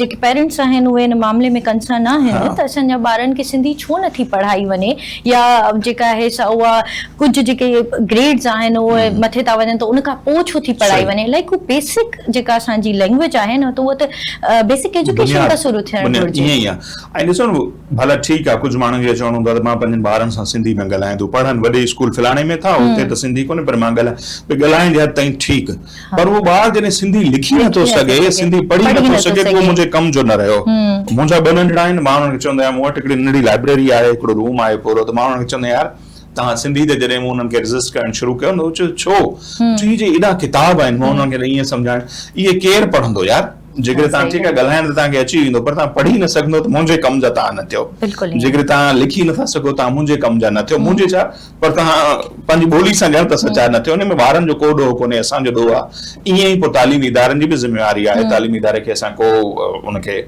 जेके पेरेंट्स आहिनि उहे इन मामले में कंसर्न आहिनि त असांजा ॿारनि खे सिंधी छो नथी पढ़ाई वञे, या जेका आहे उहा कुझु जेके ग्रेड्स आहिनि उहे मथे था वञनि त उन खां पोइ छो थी पढ़ाई वञे। लाइक उहा बेसिक जेका असांजी लैंग्वेज आहे न त उहा त बेसिक एजुकेशन का शुरू थियणु घुरिजे। ईअं ई आहे। ऐं ॾिसो न भला ठीकु आहे, कुझु माण्हुनि खे चवणो हूंदो आहे त मां पंहिंजनि ॿारनि सां सिंधी में ॻाल्हायां थो, पढ़नि वॾे स्कूल फलाणे में था, उते त सिंधी कोन्हे, पर मां ॻाल्हाइण जे हद ताईं ठीकु, पर उहो ॿार जॾहिं सिंधी लिखी नथो सघे, सिंधी पढ़ी नथो सघे, उहो मुंहिंजे कम जो न रहियो। मुंहिंजा 2 नंढड़ा आहिनि, मां उन्हनि खे चवंदो आहियां, मूं वटि हिकिड़ी नंढी लाइब्रेरी आहे, हिकिड़ो रूम आहे पूरो, त मां उन्हनि खे चवंदो आहियां यार तव्हां सिंधी ते जॾहिं मूं उन्हनि खे रजिस्ट करणु शुरू कयो न, छो जे एॾा किताब आहिनि, मां उन्हनि खे ईअं सम्झाइण, इहे केरु पढ़ंदो यार, जेकॾहिं तव्हां ठीकु आहे ॻाल्हाइण त तव्हांखे अची वेंदो, पर तव्हां पढ़ी न सघंदो त मुंहिंजे कम जा तव्हां न थियो, जेकॾहिं तव्हां लिखी नथा सघो तव्हां मुंहिंजे कम जा न थियो, मुंहिंजे छा, पर तव्हां पंहिंजी ॿोली सां ॼण त सचा न थियो। उन में ॿारनि जो को ॾोह कोन्हे, असांजो ॾोह आहे। ईअं ई पोइ तालीमी इदारनि जी बि ज़िम्मेवारी आहे, तालीमी इदारे खे असां को उनखे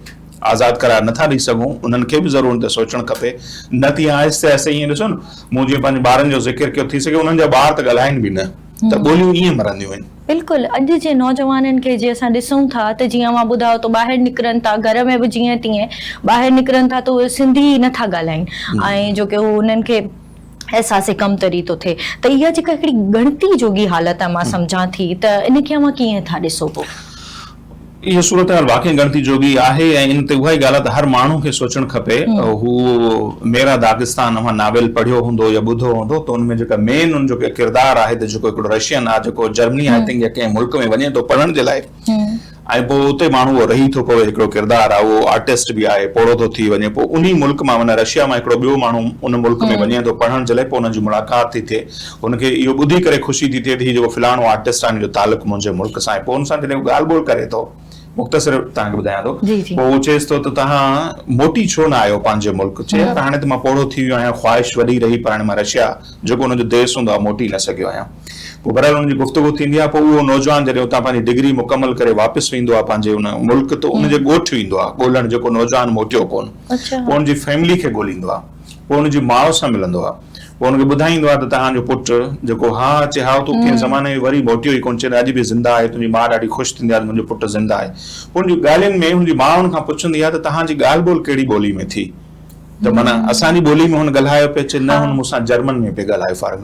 आज़ाद करार नथा ॾेई सघूं, उन्हनि खे बि ज़रूरु ते सोचणु खपे, न त आहिस्ते आहिस्ते ईअं ॾिसो न, मूं जीअं पंहिंजे ॿारनि जो ज़िक्र कयो थी सघे, उन्हनि जा ॿार त ॻाल्हाइनि बि न, त ॿोलियूं ईअं मरंदियूं आहिनि। बिल्कुलु अॼु जे नौजवाननि खे जीअं असां ॾिसूं था त जीअं मां ॿुधायो त ॿाहिरि निकिरनि था, घर में बि जीअं तीअं ॿाहिरि निकिरनि था त उहे सिंधी नथा ॻाल्हाइनि, ऐं जो की उन्हनि खे एहसास कमतरी थो थिए, त इहा जेका हिकिड़ी गणती जोगी हालत आहे मां सम्झां थी, त इनखे अव्हां कीअं था ॾिसो पोइ? इहा सूरत वाकई गणती जोगी आहे ऐं इन ते उहा ई ॻाल्हि आहे त हर माण्हू खे सोचणु खपे हू मेरा दागिस्तान अवां नावेल पढ़ियो हूंदो या ॿुधो हूंदो त उनमें जेका मेन उन जो किरदारु आहे त जेको हिकिड़ो रशियन आहे जेको जर्मनी आई थिंक या कंहिं मुल्क में वञे थो पढ़ण जे लाइ ऐं पोइ उते माण्हू उहो रही थो पवे हिकिड़ो किरदारु आहे उहो आर्टिस्ट बि आहे पोड़ो थो थी वञे पोइ उन मुल्क मां माना रशिया मां हिकिड़ो ॿियो माण्हू उन मुल्क में वञे थो पढ़ण जे लाइ पोइ हुनजी मुलाक़ात थी थिए हुनखे इहो ॿुधी करे ख़ुशी थी थिए त हीउ जेको फलाणो आर्टिस्ट आहे हिन जो तालुक़ु मुंहिंजे मुल्क सां आहे पोइ हुन सां जॾहिं ॻाल्हि ॿोल करे थो मुख़्तसिर तव्हांखे ॿुधायां थो पोइ उहो चएसि थो त तव्हां मोटी छो न आहियो पंहिंजे मुल्क चए त हाणे त मां पोड़ो थी वियो आहियां ख़्वाहिश वॾी रही पर हाणे मां रशिया जेको हुनजो देश हूंदो आहे मोटी न सघियो आहियां पोइ बराबरि हुनजी गुफ़्तगू थींदी आहे पोइ उहो नौजवान जॾहिं उतां पंहिंजी डिग्री मुकमल करे वापसि वेंदो आहे पंहिंजे उन मुल्क त उनजे ॻोठु वेंदो आहे ॻोल्हण जेको नौजवान मोटियो कोन पोइ हुनजी फैमिली खे ॻोल्हींदो आहे पोइ हुनजी माउ सां मिलंदो आहे पोइ हुनखे ॿुधाईंदो आहे त तव्हांजो पुटु जेको हा चए हा तूं कंहिं ज़माने में वरी मोटियो ई कोन चए अॼु बि ज़िंदा आहे तुंहिंजी माउ ॾाढी ख़ुशि थींदी आहे त मुंहिंजो पुटु ज़िंदा आहे पोइ हुनजी ॻाल्हियुनि में हुनजी माउ हुन खां पुछंदी आहे त तव्हांजी ॻाल्हि ॿोल कहिड़ी ॿोली में थी त माना असांजी ॿोली में हुन ॻाल्हायो पियो चए न हुन मूंसां जर्मन में पियो ॻाल्हाए फॉर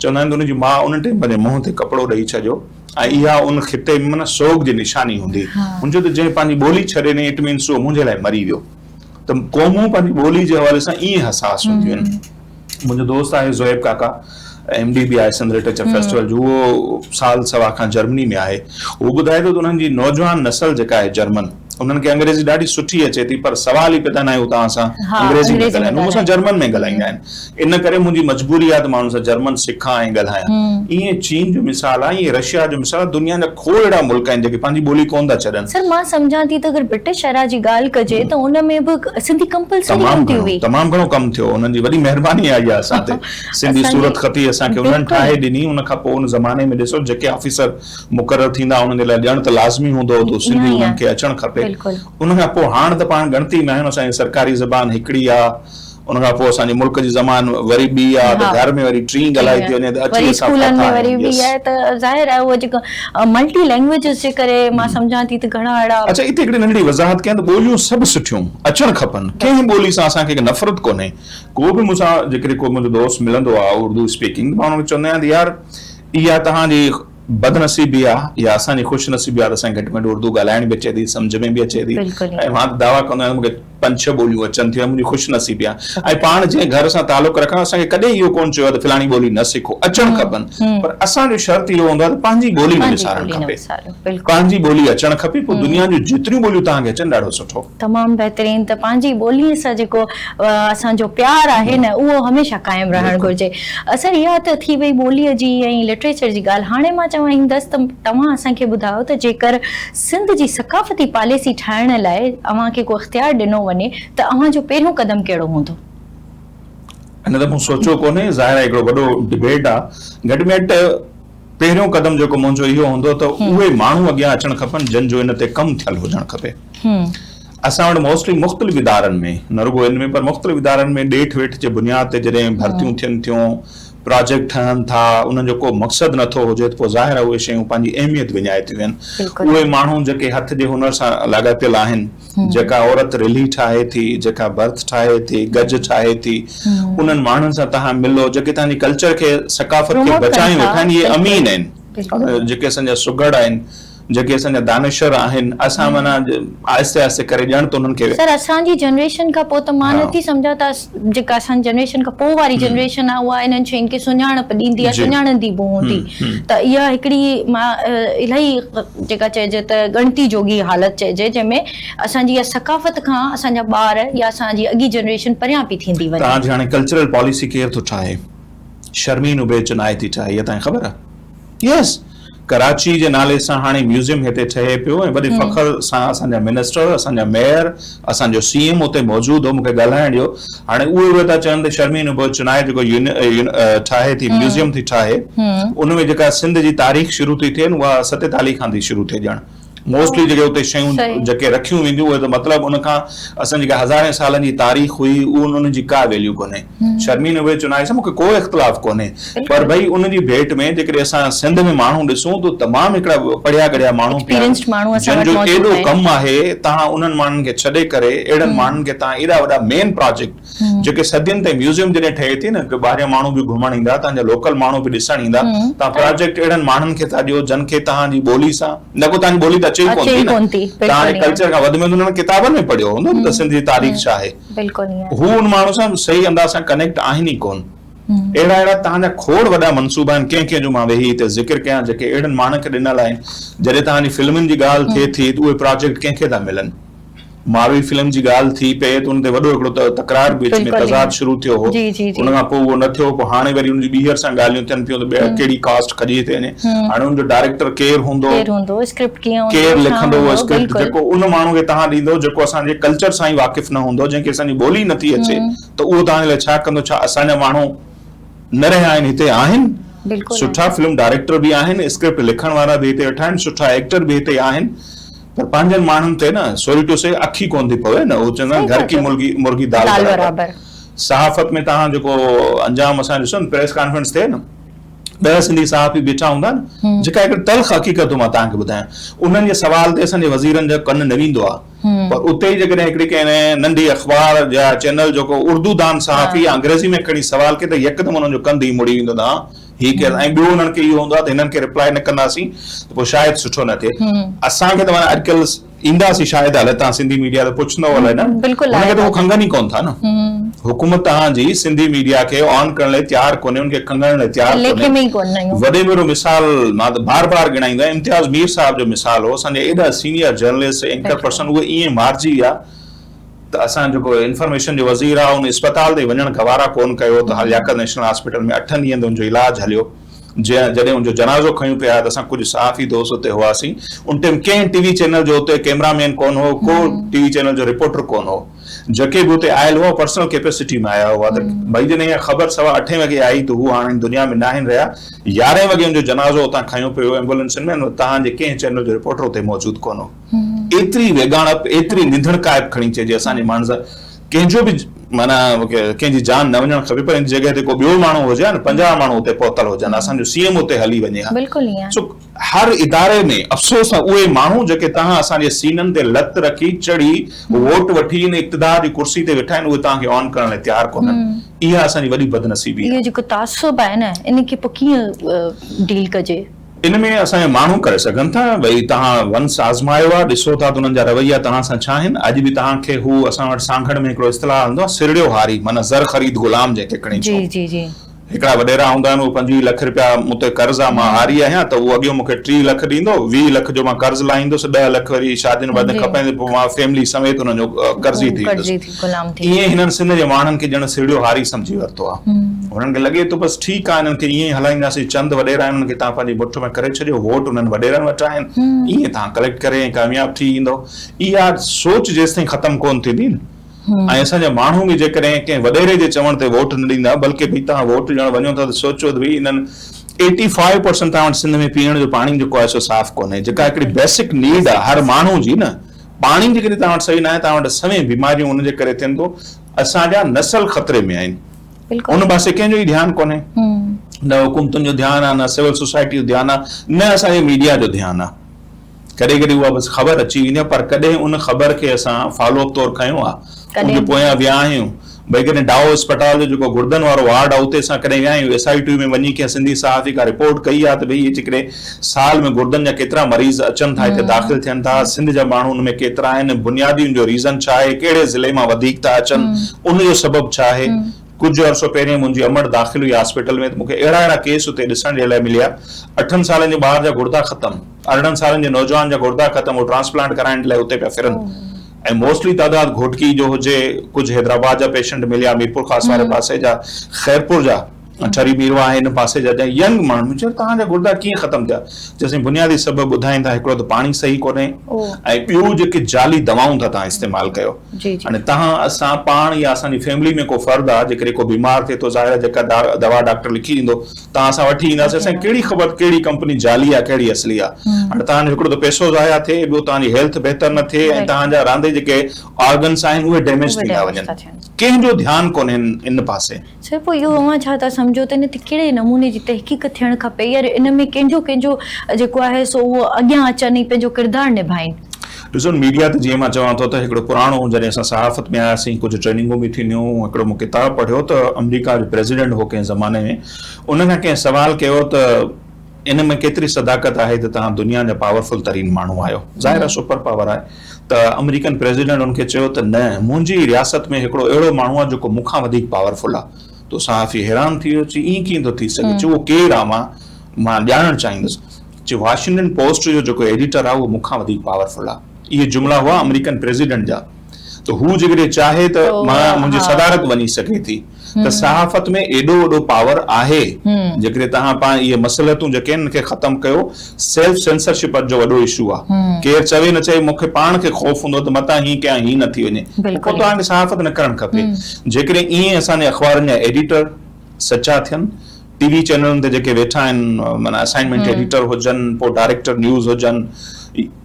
चवंदा आहिनि त हुनजी माउ उन टाइम पंहिंजे मुंहं ते कपिड़ो ॾेई छॾियो ऐं इहा उन खिते में माना सोग जी निशानी हूंदी हुनजो त जंहिं पंहिंजी ॿोली छॾे ॾिनी इट मीन्स उहो मुंहिंजे लाइ मरी वियो त क़ौमूं पंहिंजी ॿोली जे हवाले सां ईअं हसास हूंदियूं आहिनि मुंहिंजो दोस्त आहे ज़ोएब काका MD बि आहे सिंध लिटरेचर फेस्टिवल जो उहो साल सवा खां जर्मनी में आहे उहो ॿुधाए थो त उन्हनि जी नौजवान नस्ल जेका आहे जर्मन उन्हनि खे अंग्रेज़ी ॾाढी सुठी अचे थी पर सवाल ई पैदा न आहे तव्हां सां अंग्रेज़ी में ॻाल्हाइनि मूंसां जर्मन में ॻाल्हाईंदा आहिनि इन करे मुंहिंजी मजबूरी आहे त मां हुन सां जर्मन सिखां ऐं ॻाल्हायां ईअं चीन जो मिसाल आहे ईअं रशिया जो मिसाल आहे दुनिया जा खोड़ अहिड़ा मुल्क आहिनि जेके पंहिंजी ॿोली कोन था छॾनि सर मां सम्झां थी त अगरि ब्रिटिश एरा जी ॻाल्हि कजे त उन में बि सिंधी कंपलसरी कम थी हुई तमामु घणो कमु थियो उन्हनि जी वॾी महिरबानी आई आहे असां ते सिंधी सूरत खती असांखे उन्हनि ठाहे ॾिनी उन खां पोइ उन ज़माने में ॾिसो जेके ऑफिसर मुक़ररु थींदा उन्हनि जे लाइ ॼण त लाज़मी हूंदो त सिंधी उन्हनि खे अचणु खपे उन खां पोइ हाणे त पाण गणती में आहियूं असांजी सरकारी ज़बान हिकिड़ी आहे उन खां पोइ असांजे मुल्क जी ज़बान वरी ॿी आहे त घर में वरी टी ॻाल्हाई थी वञे त अची स्कूलनि में वरी ॿी आहे त ज़ाहिर आहे उहो जेको मल्टी लैंग्वेजिस जे करे मां सम्झां थी त घणा अहिड़ा अच्छा हिते हिकिड़ी नंढड़ी वज़ाहत कयां त ॿोलियूं सभु सुठियूं अचणु खपनि कंहिं ॿोली सां असांखे नफ़रत कोन्हे को बि मूंसां जेकॾहिं को मुंहिंजो दोस्त मिलंदो आहे उर्दू स्पीकिंग मां हुनखे चवंदो आहियां त यार इहा तव्हांजी बदनसीबी आहे या असांजी ख़ुशनसीबी आहे त असांखे घटि में घटि उर्दू ॻाल्हाइण बि अचे थी सम्झ में बि अचे थी ऐं मां दावा कंदो आहियां मूंखे 5-6 ॿोलियूं अचनि थियूं मुंहिंजी ख़ुशनसीबी आहे ऐं पाण जंहिं घर सां तालुक़ु रखण असांखे कॾहिं इहो कोन चयो आहे त फलाणी ॿोली न सिखो अचणु खपनि पर असांजो शर्त इहो हूंदो आहे त पंहिंजी ॿोली में विसारणु खपे पंहिंजी ॿोली अचणु खपे पोइ दुनिया जूं जेतिरियूं ॿोलियूं तव्हांखे अचनि ॾाढो सुठो तमामु बहितरीन त पंहिंजी ॿोलीअ सां जेको असांजो प्यार आहे न उहो हमेशह क़ाइमु रहणु घुरिजे असर इहा त थी वई ॿोलीअ जी ऐं लिटरेचर जी ॻाल्हि हाणे मां चवाईंदसि त तव्हां असांखे ॿुधायो त जेकर सिंध जी सकाफ़ती पॉलिसी ठाहिण लाइ अव्हांखे को इख़्तियार ॾिनो वञे त अव्हांजो पहिरियों कदम कहिड़ो हूंदो हिन त मूं सोचियो कोन्हे ज़ाहिर आहे हिकिड़ो वॾो डिबेट आहे घटि में घटि पहिरियों कदम जेको मुंहिंजो इहो हूंदो त उहे माण्हू अॻियां अचणु खपनि जंहिंजो इन ते कमु थियलु हुजणु खपे असां वटि मोस्टली मुख़्तलिफ़ इदारनि में न रुगो इन में पर मुख़्तलिफ़ इदारनि में ॾेठ वेठ जे बुनियाद ते जॾहिं भर्तियूं थियनि थियूं प्रोजेक्ट ठहनि था उन्हनि जो को मक़सदु नथो हुजे त पोइ ज़ाहिर आहे उहे शयूं पंहिंजी अहमियत विञाए थियूं वञनि उहे माण्हू जेके हथ जे हुनर सां लाॻापियल आहिनि जेका औरत रिली ठाहे थी जेका बर्थ ठाहे थी गज ठाहे थी उन्हनि माण्हुनि सां तव्हां मिलो जेके तव्हांजी कल्चर खे सकाफ़त खे बचाए वेठा आहिनि इहे अमीन आहिनि जेके असांजा सुगड़ आहिनि जेके असांजा दानिशर आहिनि असां माना आहिस्ते आहिस्ते करे ॼण त उन्हनि खे सर असांजी जनरेशन खां पोइ त मां नथी सम्झां त जेका असांजी जनरेशन खां पोइ वारी जनरेशन आहे उहा इन्हनि शयुनि खे सुञाणप ॾींदी आहे सुञाणंदी बि हूंदी त इहा हिकिड़ी मां इलाही जेका चइजे त गणती जोगी हालत चइजे जंहिंमें असांजी इहा सकाफ़त खां असांजा ॿार या असांजी अॻी जनरेशन परियां पई थींदी वञे तव्हांजी हाणे कल्चरल पॉलिसी केरु थो ठाहे शर्मीन उबे चनाए थी ठाहे इहा तव्हांखे ख़बर आहे यस कराची जे नाले सां हाणे म्यूज़ियम हिते ठहे पियो ऐं वॾे फ़ख्र सां असांजा मिनिस्टर असांजा मेयर असांजो CM उते मौजूदु हो मूंखे ॻाल्हाइण ॾियो हाणे उहे था चवनि त शर्मीन उबे चनाए जेको ठाहे थी म्यूज़ियम थी ठाहे उनमें जेका सिंध जी तारीख़ शुरू थी थिए उहा 47 खां थी शुरू थिए ॼण मोस्टली जेके उते शयूं जेके रखियूं वेंदियूं उहे त मतिलबु उन खां असां जेका हज़ारे सालनि जी तारीख़ हुई उन जी का वैल्यू कोन्हे शर्मीन उबे चुनाए सां मूंखे को इख़्तिलाफ़ कोन्हे पर भई उन जी भेट में जेकॾहिं असां सिंध में माण्हू ॾिसूं त तमामु हिकिड़ा पढ़िया गढ़िया माण्हू जंहिंजो एॾो कमु आहे तव्हां उन्हनि माण्हुनि खे छॾे करे अहिड़नि माण्हुनि खे तव्हां एॾा वॾा मेन प्रोजेक्ट जेके सदियुनि ताईं म्यूज़ियम जॾहिं ठहे थी न ॿाहिरियां माण्हू बि घुमण ईंदा तव्हांजा लोकल माण्हू बि ॾिसण ईंदा तव्हां प्रोजेक्ट अहिड़नि माण्हुनि खे था ॾियो जिन खे तव्हांजी ॿोली सां न को तव्हांजी ॿोली त अचे ई कोन थी तव्हांजे कल्चर खां वधि में हुननि किताबनि में पढ़ियो हूंदो त सिंधी तारीख़ छा आहे हू उन माण्हू सां सही अंदाज़ सां कनेक्ट आहिनि ई कोन अहिड़ा अहिड़ा तव्हांजा खोड़ वॾा मनसूबा आहिनि कंहिं कंहिं जो मां वेही हिते ज़िक्र कयां जेके अहिड़नि माण्हुनि खे ॾिनल आहिनि जॾहिं तव्हांजी फिल्मुनि जी ॻाल्हि थिए थी त उहे प्रोजेक्ट कंहिंखे था मिलनि मारवी फिल्म जी ॻाल्हि थी पए त उन ते वॾो हिकिड़ो तकरार विच में तज़ाद शुरू थियो हो उन खां पोइ उहो न थियो पोइ हाणे वरी उनजी ॿीहर सां ॻाल्हियूं थियनि पियूं त कहिड़ी कास्ट खजी थी वञे हाणे उनजो डायरेक्टर केरु हूंदो केरु लिखंदो उहो स्क्रिप्ट जेको उन माण्हू खे तव्हां ॾींदो जेको असांजे कल्चर सां ई वाक़िफ़ न हूंदो जंहिंखे असांजी ॿोली नथी अचे त उहो तव्हांजे लाइ छा कंदो छा असांजा माण्हू न रहिया आहिनि हिते आहिनि सुठा फिल्म डायरेक्टर बि आहिनि स्क्रिप्ट लिखण वारा बि हिते वेठा आहिनि सुठा एक्टर बि हिते आहिनि पर पंहिंजनि माण्हुनि ते न सॉरी टू से अखी कोन थी पवे न उहो चवंदा घर की मुर्गी दाल बराबर सहाफ़त में तव्हां जेको अंजाम असां ॾिसो न प्रेस कॉन्फ्रेंस थिए न ॿ सिंधी सहाफ़ी बीठा हूंदा न जेका हिकिड़ी तल्ख़ हक़ीक़त मां तव्हांखे ॿुधायां उन्हनि जे सवाल ते असांजे वज़ीरनि जो कन न वेंदो आहे पर उते ई जेकॾहिं हिकिड़ी कंहिं नंढी अख़बार या चैनल जेको उर्दू दान सहाफ़ी या अंग्रेज़ी में खणी सवाल कए त यकदमि हुननि जो कंध ई मुड़ी वेंदो न ही केरु ऐं ॿियो हुननि खे इहो हूंदो आहे त हिननि खे रिप्लाई न कंदासीं त पोइ शायदि सुठो न थिए असांखे त माना अॼुकल्ह ईंदासीं शायदि हाले तव्हां सिंधी मीडिया ते पुछंदव अलाए न हुनखे त उहो खंगन ई कोन था न हुकूमत तव्हांजी सिंधी मीडिया खे ऑन करण लाइ तयारु कोन्हे उनखे खंगण लाइ तयारु कोन्हे वॾे में वॾो मिसाल मां त बार बार गिणाईंदो आहियां इम्तियाज़ मीर साहिब जो मिसाल हो असांजे एॾा सीनियर जर्नलिस्ट एंकर पर्सन उहे ईअं मारिजी विया त असां जेको इंफॉर्मेशन जो वज़ीर आहे उन अस्पताल ते वञण गवारा कोन कयो त लियाकत नेशनल हॉस्पिटल में 8 ॾींहंनि ते हुनजो इलाज हलियो जॾहिं हुनजो जनाज़ो खयूं पिया त असां कुझु सहाफ़ी दोस्त उते हुआसीं उन टाइम कंहिं टीवी चैनल जो उते कैमरामैन कोन हो को टीवी चैनल जो रिपोर्टर कोन हो जेके बि उते आयल हुआ पर्सनल कैपेसिटी में आया हुआ त भई जॾहिं इहा ख़बर 8:15 वॻे आई त हू हाणे दुनिया में न आहिनि रहिया 11 वॻे हुनजो जनाज़ो उतां खयो पियो एम्बुलेंस में तव्हांजे कंहिं चैनल जो रिपोर्टर उते मौजूदु कोन हो एतिरी वेगाणप एतिरी निंधण काइब खणी चइजे असांजे माण्हू सां कंहिंजो बि माना कंहिंजी जान न वञणु खपे पर इन जॻह ते को ॿियो माण्हू हुजे न 50 माण्हू उते पहुतल हुजनि असांजो सीएम उते हली वञे सो हर इदारे में अफ़सोस आहे उहे माण्हू जेके तव्हां असांजे सीननि ते लत रखी चढ़ी वोट वठी इक़्तिदार जी कुर्सी ते वेठा आहिनि उहे तव्हांखे ऑन करण लाइ तयारु कोन्हनि इहा असांजी वॾी बदनसीबी आहे जेको तासुब आहे न इनखे पोइ कीअं डील कजे इनमें असांजे माण्हू करे सघनि था भई तव्हां वंश आज़मायो आहे ॾिसो था त हुननि जा रवैया तव्हां सां छा आहिनि अॼु बि तव्हांखे हू असां वटि सांखड़ में हिकिड़ो इस्तिलाह हूंदो आहे सिरड़ियो हारी माना ज़र ख़रीद गुलाम जंहिंखे खणी हिकिड़ा वॾेरा हूंदा आहिनि उहे 25 लख रुपया मूं ते कर्ज़ आहे मां हारी आहियां त उहो अॻियो मूंखे 30 लख ॾींदो 20 लख जो मां कर्ज़ लाहींदुसि 10 लख वरी शादियुनि वादियुनि खपे पोइ मां फैमिली समेत हुननि जो कर्ज़ी थी ईअं हिननि सिंध जे माण्हुनि खे ॼण सिरड़ियो हारी सम्झी वरितो आहे हुननि खे लॻे थो बसि ठीकु आहे हिननि खे ईअं हलाईंदासीं चंद वॾेरा आहिनि हुननि खे तव्हां पंहिंजी मुठ में करे छॾियो वोट हुननि वॾेरनि वटि आहिनि ईअं तव्हां कलेक्ट करे ऐं कामयाबु थी ईंदो इहा सोच जेसिताईं ख़तमु कोन थींदी न ऐं असांजा माण्हू बि जेकॾहिं कंहिं वॾेरे जे चवण ते वोट न ॾींदा बल्कि भई तव्हां वोट ॾियण वञो था त सोचो त भई हिननि 85% तव्हां वटि सिंध में पीअण जो पाणी जेको आहे सो साफ़ कोन्हे जेका हिकिड़ी बेसिक नीड आहे हर माण्हू जी न पाणी जेकॾहिं तव्हां वटि सही न आहे तव्हां वटि सभई बीमारियूं हुनजे करे थियनि थो असांजा नसल ख़तरे में आहिनि उन पासे कंहिंजो ई ध्यानु कोन्हे न हुकूमतुनि जो ध्यानु आहे न सिविल सोसाइटी जो ध्यानु आहे न असांजे मीडिया जो ध्यानु आहे कॾहिं कॾहिं उहा बसि ख़बर अची वेंदी आहे पर कॾहिं उन ख़बर खे असां फॉलोअप तौरु कयूं आहे उनखे पोयां विया आहियूं भई कॾहिं डाओ अस्पताल जो जेको गुर्दनि वारो वार्ड आहे उते असां कॾहिं विया आहियूं SIT में वञी कंहिं सिंधी सहाफ़ी का रिपोर्ट कई आहे त भई हिकिड़े साल में गुर्दनि जा केतिरा मरीज़ अचनि था हिते दाख़िल थियनि था सिंध जा माण्हू हुन में केतिरा आहिनि बुनियादी जो रीज़न छा आहे कहिड़े ज़िले मां वधीक था अचनि उनजो सबबु छा आहे कुझु अर्सो पहिरियों मुंहिंजी अमड़ दाख़िल हुई हॉस्पिटल में त मूंखे अहिड़ा केस उते ॾिसण जे लाइ मिलिया 8 सालनि जे ॿार जा गुर्दा ख़तमु 18 सालनि जे नौजवान जा गुर्दा ख़तमु ट्रांसप्लांट कराइण जे लाइ उते पिया फिरनि ऐं मोस्टली तादाद घोटकी जो हुजे कुझु हैदराबाद जा पेशेंट मिलिया मीरपुर ख़ासि वारे पासे जा खैरपुर जा ठरी मीरवा आहे हिन पासे जा यंग माण्हू चयो तव्हांजा गुर्दा कीअं ख़तमु थिया चयोसीं बुनियादी सबबु ॿुधाईंदा हिकिड़ो त पाणी सही कोन्हे ऐं ॿियो जेके जाली दवाऊं था तव्हां इस्तेमालु कयो हाणे तव्हां असां पाण या असांजी फैमिली में को फर्द आहे जेकॾहिं को बीमार थिए थो ज़ाहिर जेका दवा डॉक्टर लिखी ॾींदो तव्हां असां वठी ईंदासीं असांखे कहिड़ी ख़बर कहिड़ी कंपनी जाली आहे कहिड़ी असली आहे हाणे तव्हांजो हिकिड़ो त पैसो ज़ाया थिए ॿियो तव्हांजी हेल्थ बहितर न थिए ऐं तव्हांजा रांदे जेके ऑर्गन्स आहिनि उहे डैमेज थी था वञनि कंहिंजो ध्यानु कोन्हे इन पासे सर पोइ इहो अवां छा था सम्झो त इन ते कहिड़े नमूने जी तहक़ीक़ थियणु खपे यार इन में कंहिंजो जेको आहे सो उहो अॻियां अचनि पंहिंजो किरदारु निभाइनि ॾिसो मीडिया ते जीअं मां चवां थो त हिकिड़ो पुराणो जॾहिं असां सहाफ़त में आयासीं कुझु ट्रेनिंगूं बि थींदियूं हिकिड़ो मूं किताबु पढ़ियो त अमेरिका जो प्रेसिडेंट हो कंहिं ज़माने में उन खां कंहिं सवाल कयो त इन में केतिरी सदाकत आहे त तव्हां दुनिया जा पावरफुल तरीन माण्हू आहियो, ज़ाहिर आहे सुपर पावर आहे, त अमेरिकन प्रेसिडेंट उनखे चयो त न, मुंहिंजी रियासत में हिकिड़ो अहिड़ो माण्हू आहे जेको मूंखां वधीक पावरफुल आहे। तो सहाफ़ी हैरान थी वियो, चई ईअं कीअं थो थी सघे? चयो उहो केरु आहे, मां ॼाणणु चाहींदुसि। चयो वाशिंगटन पोस्ट जो जेको एडिटर आहे उहो मूंखां वधीक पावरफुल आहे। इहे जुमला हुआ अमेरिकन प्रेसिडेंट जा। त हू जेकॾहिं चाहे त मां मुंहिंजी सदारत वञी सघे थी। त सहाफ़त में एॾो वॾो पावर आहे, जेकॾहिं तव्हां पाण इहे मसलतूं जेके आहिनि इनखे ख़तम कयो। सेल्फ सेंसरशिप जो वॾो इशू आहे। केरु चवे न चए, मूंखे पाण खे ख़ौफ़ हूंदो त मतां हीअं कयां, हीअं न थी वञे, पोइ तव्हांखे सहाफ़त न करणु खपे। जेकॾहिं ईअं असांजे अख़बारनि जा एडिटर सचा थियनि, टीवी चैनलनि ते जेके वेठा आहिनि माना असाइनमेंट एडिटर हुजनि, पोइ डायरेक्टर न्यूज़ हुजनि,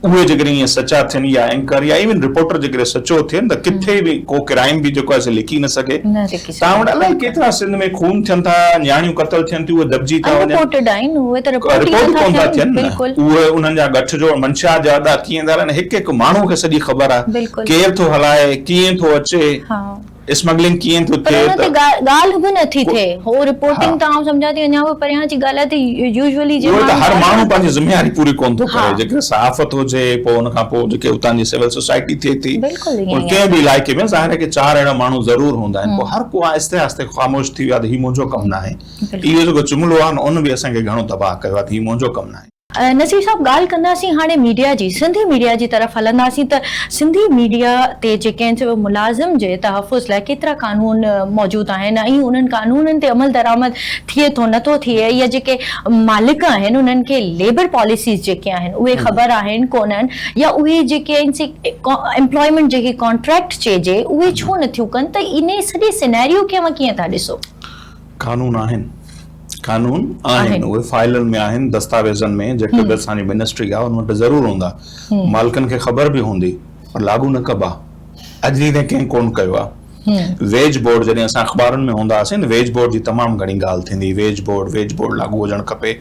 उहे जेकॾहिं ईअं सचा थियनि, या एंकर या इवन रिपोर्टर जेकॾहिं सचो थियनि, त किथे बि को क्राइम बि जेको आहे लिखी न सघे। तव्हां वटि अलाए केतिरा सिंध में खून थियनि था, न्याणियूं क़तल थियनि थियूं, उहे दॿिजी था वञनि, रिपोर्ट कोन था थियनि। उहे उन्हनि जा गठजोड़ मंशा जा ॾा कीअं था रहनि, हिकु हिकु माण्हू खे सॼी ख़बर आहे, केरु थो हलाए, कीअं थो अचे, स्मगलिंग कीअं थो थिए, ॻाल्हि बि नथी थिए। हो रिपोर्टिंग त आउं सम्झां थी अञा बि परियां जी ॻाल्हि आहे त यूजुअली जे हर माण्हू पंहिंजी ज़िमेवारी पूरी कोन थो करे। जेके सहाफ़त हुजे, पोइ उन खां पोइ जेके उतां जी सिविल सोसाइटी थिए थी, कंहिं बि इलाइक़े में ज़ाहिर आहे कि 4 अहिड़ा माण्हू ज़रूर हूंदा आहिनि। पोइ हर को आहिस्ते आहिस्ते ख़ामोश थी वियो आहे, हीउ मुंहिंजो कमु न आहे। इहो जेको जुमिलो आहे न, उन बि असांखे घणो तबाह कयो आहे, हीउ मुंहिंजो कमु न आहे। नसीर साहब, ॻाल्हि कंदासीं हाणे मीडिया जी, सिंधी मीडिया जी तरफ़ हलंदासीं त सिंधी मीडिया ते जेके आहिनि मुलाज़िम जे तहफ़ुज़ लाइ केतिरा कानून मौजूदु आहिनि, ऐं उन्हनि कानूननि ते अमल दरामद थिए थो नथो थिए, या जेके मालिक आहिनि उन्हनि खे लेबर पॉलिसीज़ जेके आहिनि उहे ख़बर आहिनि कोन्हनि, या उहे जेके आहिनि एम्प्लॉयमेंट जेके कॉन्ट्रैक्ट चइजे उहे छो नथियूं कनि? त इन सॼे सिनेरियो खे अवां कीअं था ॾिसो? कानून आहिनि, उहे फाइलनि में आहिनि, दस्तावेज़नि में, जेके बि असांजी मिनिस्ट्री आहे उन वटि ज़रूर हूंदा। मालिकनि खे ख़बर बि हूंदी, पर लागू न कबा। अॼु ॾींहुं कंहिं कोन कयो आहे। वेज बोर्ड, जॾहिं असां अख़बारनि में हूंदा हुआसीं, वेज बोर्ड जी तमामु घणी ॻाल्हि थींदी, वेज बोर्ड लागू हुजणु खपे।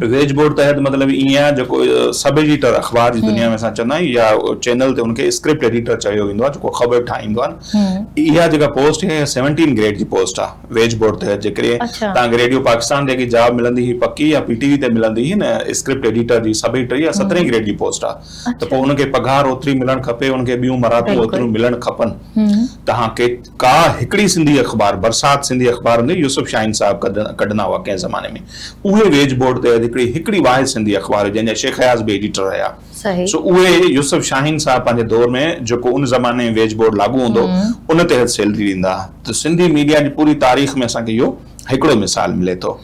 वेज बोर्ड तहत मतिलबु ईअं आहे, जेको सब एडिटर अख़बार जी दुनिया में असां चवंदा आहियूं, या चैनल ते उनखे स्क्रिप्ट एडिटर चयो वेंदो आहे, जेको ख़बर ठाहींदो आहे। इहा जेका पोस्ट आहे 17 ग्रेड जी पोस्ट आहे वेज बोर्ड तहत। जेकॾहिं तव्हांखे रेडियो पाकिस्तान जेकी जॉब मिलंदी हुई पकी, या पीटीवी ते मिलंदी हुई न स्क्रिप्ट एडिटर जी, सब एडिटर, या 17 ग्रेड जी पोस्ट आहे, त पोइ उनखे पघार ओतिरी मिलणु खपे, उनखे ॿियूं मरातूं ओतिरियूं मिलणु खपनि। तव्हांखे का हिकिड़ी सिंधी अख़बार, बरसात सिंधी अख़बार हूंदी, यूसुफ शाहीन साहब कढंदा हुआ कंहिं ज़माने में, उहे वेज बोर्ड ते हिकिड़ी वाहिद सिंधी अख़बार, जंहिंजा शेख हयाज़ बि एडिटर रहिया। सो उहे यूसुफ शाहीन साहब पंहिंजे दौर में, जेको उन ज़माने में वेज बोर्ड लागू हूंदो, उन तहत सैलरी ॾींदा। त सिंधी मीडिया जी पूरी तारीख़ में असांखे इहो हिकिड़ो मिसाल मिले थो।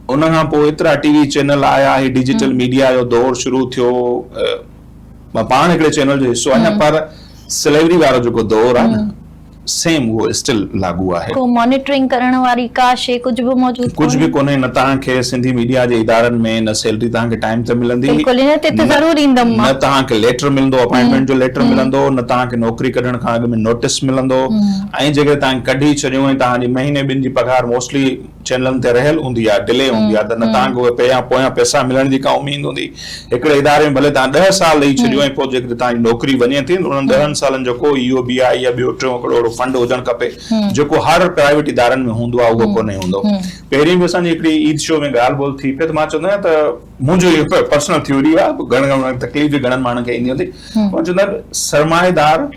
उन खां पोइ एतिरा टीवी चैनल आया, डिजिटल मीडिया जो दौर शुरू थियो। मां पाण हिकिड़े चैनल जो हिसो आहियां, पर सिलेवरी वारो जेको दौर आहे न, सेम वो स्टिल लागू आहे। को मॉनिटरिंग करण वारी का शे कुछ भी मौजूद, कुछ भी कोने। न तव्हांखे सिंधी मीडिया जे इदारनि में न सैलरी तव्हांखे टाइम ते मिलंदी, बिल्कुल इन ते त ज़रूर ईंदम, न तव्हांखे लेटर मिलंदो, अपॉइंटमेंट जो लेटर मिलंदो, न तव्हांखे नौकरी कढण खां अॻु में नोटिस मिलंदो। ऐं जेकर तव्हांखे कढी छॾियो ऐं तव्हांजी महीने ॿिनि जी पघार मोस्टली चैनलनि ते रहियल हूंदी आहे, डिले हूंदी आहे, त न तव्हांखे उहे पोयां पैसा मिलण जी का उमेद हूंदी। हिकिड़े इदारे में भले तव्हां 10 साल ॾेई छॾियो, ऐं पोइ जेकॾहिं तव्हांजी नौकरी वञे थी, उन्हनि 10 सालनि जो को EOBI या ॿियो टियों हिकिड़ो फंड हुजणु खपे, जेको हर प्राइवेट इदारनि में हूंदो आहे, उहो कोन्हे हूंदो। पहिरीं बि असांजी हिकिड़ी ईद शो में ॻाल्हि ॿोल थी पई, त मां चवंदो आहियां त मुंहिंजो इहो पर्सनल थ्योरी आहे, घणनि तकलीफ़ बि घणनि माण्हुनि खे ईंदी हूंदी। मां चवंदो आहियां सरमाएदार,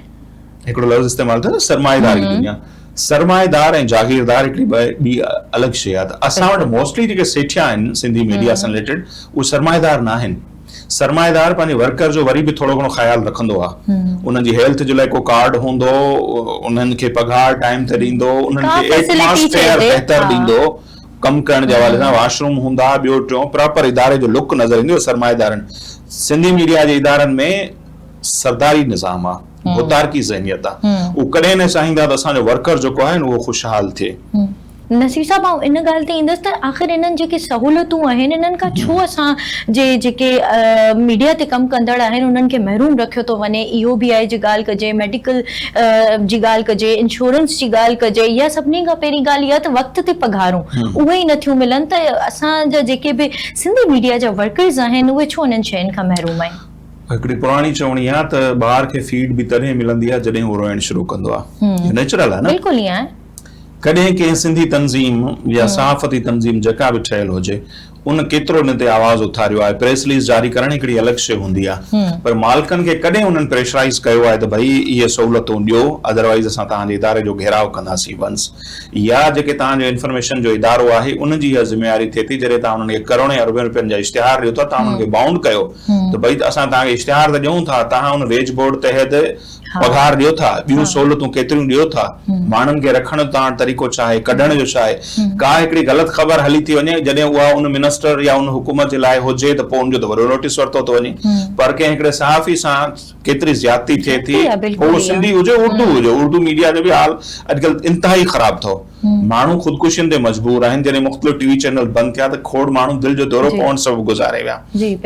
हिकिड़ो लफ़्ज़ इस्तेमालु थियो, सरमाएदार जी दुनिया, सरमाएदार ऐं जागीरदार हिकिड़ी ॿी अलॻि शइ आहे। त असां वटि मोस्टली जेके सेठिया आहिनि सिंधी मीडिया सां रिलेटेड, उहे सरमाएदार न आहिनि। सरमाएदार पंहिंजे वर्कर जो वरी बि थोरो घणो ख्यालु रखंदो आहे, उन्हनि जी हेल्थ जे लाइ को कार्ड हूंदो, उन्हनि खे पघार टाइम ते ॾींदो, उन्हनि खे एटमॉस्फेयर बहितर ॾींदो, कमु करण जे हवाले सां वॉशरूम हूंदा, ॿियो टियों प्रॉपर इदारे जो लुक नज़र ईंदो सरमाएदारनि। सिंधी मीडिया जे इदारनि में सरदारी निज़ाम आहे, मुतारकी ज़हनियत आहे। उहो कॾहिं न चाहींदा त असांजो वर्कर जेको आहे उहो ख़ुशहाल थिए। नसीर साहब, आउं इन ॻाल्हि ते ईंदसि त आख़िर इन्हनि जेके सहूलियतूं आहिनि, इन्हनि खां छो असां जेके मीडिया ते कमु कंदड़ आहिनि उन्हनि खे महरूम रखियो थो वञे? EOBI जी ॻाल्हि कजे, मेडिकल जी ॻाल्हि कजे, इंश्योरेंस जी ॻाल्हि कजे, या सभिनी खां पहिरीं ॻाल्हि इहा त वक़्त ते पघारूं उहे ई नथियूं मिलनि, त असांजा जेके बि सिंधी मीडिया जा वर्कर्स आहिनि उहे छो इन्हनि शयुनि खां महरूम आहिनि? हिकिड़ी पुराणी चवणी आहे त ॿार खे फीड बि तॾहिं मिलंदी आहे जॾहिं उहो रोइणु शुरू कंदो आहे। नेचुरल आहे न? बिल्कुलु ईअं आहे। कॾहिं कंहिं सिंधी तंज़ीम या सहाफ़ती तंज़ीम जेका बि ठहियल हुजे, उन केतिरो हिन ते आवाज़ उथारियो आहे। प्रेस रिलीज़ जारी करण हिकिड़ी अलॻि शइ हूंदी आहे, पर मालिकनि खे कॾहिं उन्हनि प्रेशराइज़ कयो आहे त भई इहे सहूलियतूं ॾियो, अदरवाइज़ असां तव्हांजे इदारे जो घेराव कंदासीं वंस, या जेके तव्हांजो इंफॉर्मेशन जो इदारो आहे उनजी इहा ज़िम्मेवारी थिए थी जॾहिं तव्हां उन्हनि खे करोड़े अरबे रुपयनि जा इश्तिहार ॾियो था, तव्हां उन्हनि खे बाउंड कयो त भई असां तव्हांखे इश्तिहार त ॾियूं था, तव्हां उन वेज बोर्ड तहत पघार ॾियो था, ॿियूं सहूलियतूं केतिरियूं ॾियो था, माण्हुनि खे रखण जो तव्हां तरीक़ो छा आहे, कढण जो छा आहे। का हिकिड़ी ग़लति ख़बर हली थी वञे, जॾहिं उहा उन मिनिस्टर या उन हुकूमत जे लाइ हुजे त पोइ उनजो त वॾो नोटिस वरितो थो वञे, पर कंहिं हिकिड़े सहाफ़ी सां केतिरी ज़्यादती थिए थी, उहो सिंधी हुजे उर्दू हुजे, उर्दू मीडिया जो बि हाल अॼुकल्ह इंतिहाई ख़राब अथव। माण्हू ख़ुदकुशियुनि ते मजबूर आहिनि, जॾहिं मुख़्तलिफ़ टीवी चैनल बंदि थिया त खोड़ माण्हू दिलि जो दौरो पवण सबबु गुज़ारे विया।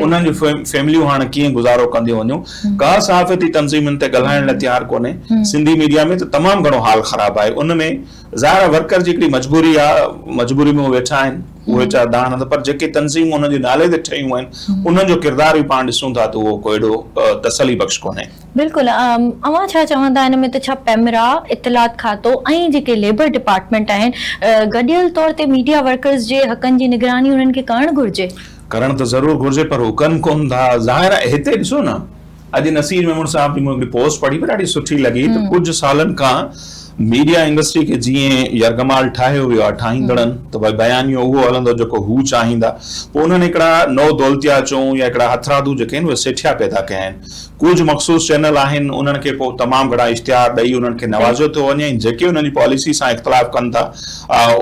उन्हनि जूं फैमिलियूं हाणे कीअं गुज़ारो कंदियूं वञूं, का सहाफ़ती तंज़ीमुनि ते ॻाल्हाइण लाइ तयारु कोन्हे। सिंधी मीडिया में त तमामु घणो हाल ख़राब आहे। उन में ज़ाहिर वर्कर जी हिकिड़ी मजबूरी आहे, मजबूरी में उहे वेठा आहिनि, उहे वीचारा दान नथा, पर जेके तंज़ीमूं उन्हनि जे नाले ते ठहियूं आहिनि उन्हनि जो किरदार बि पाण ॾिसूं था त उहो को एॾो तसली बख़्श कोन्हे। बिल्कुलु, अवां छा चवंदा हिन में त छा पेमरा, इत्तलात खातो ऐं जेके लेबर डिपार्टमेंट आहिनि गॾियल तौर ते मीडिया वर्कर्स जे हक़नि जी निगरानी उन्हनि खे करणु घुर्जे? करणु त ज़रूरु घुर्जे, पर हू कनि कोन था। ज़ाहिर आहे हिते ॾिसो न, अॼु नसीर मेमून साहब जी मूं हिकिड़ी पोस्ट पढ़ी पर ॾाढी सुठी लॻी त कुझु सालनि खां मीडिया इंडस्ट्री खे जीअं यरगमाल ठाहियो वियो आहे ठाहींदड़नि, त भई बयानियो उहो हलंदो जेको हू चाहींदा, पोइ उन्हनि हिकिड़ा नओ दौलतिया चऊं या हिकिड़ा हथरादू जेके आहिनि उहे सेठिया पैदा कया आहिनि। कुझु मख़सूस चैनल आहिनि उन्हनि खे पोइ तमामु घणा इश्तिहार ॾेई उन्हनि खे नवाज़ियो थो वञे, जेके उन्हनि जी पॉलिसी सां इख़्तिलाफ़ कनि था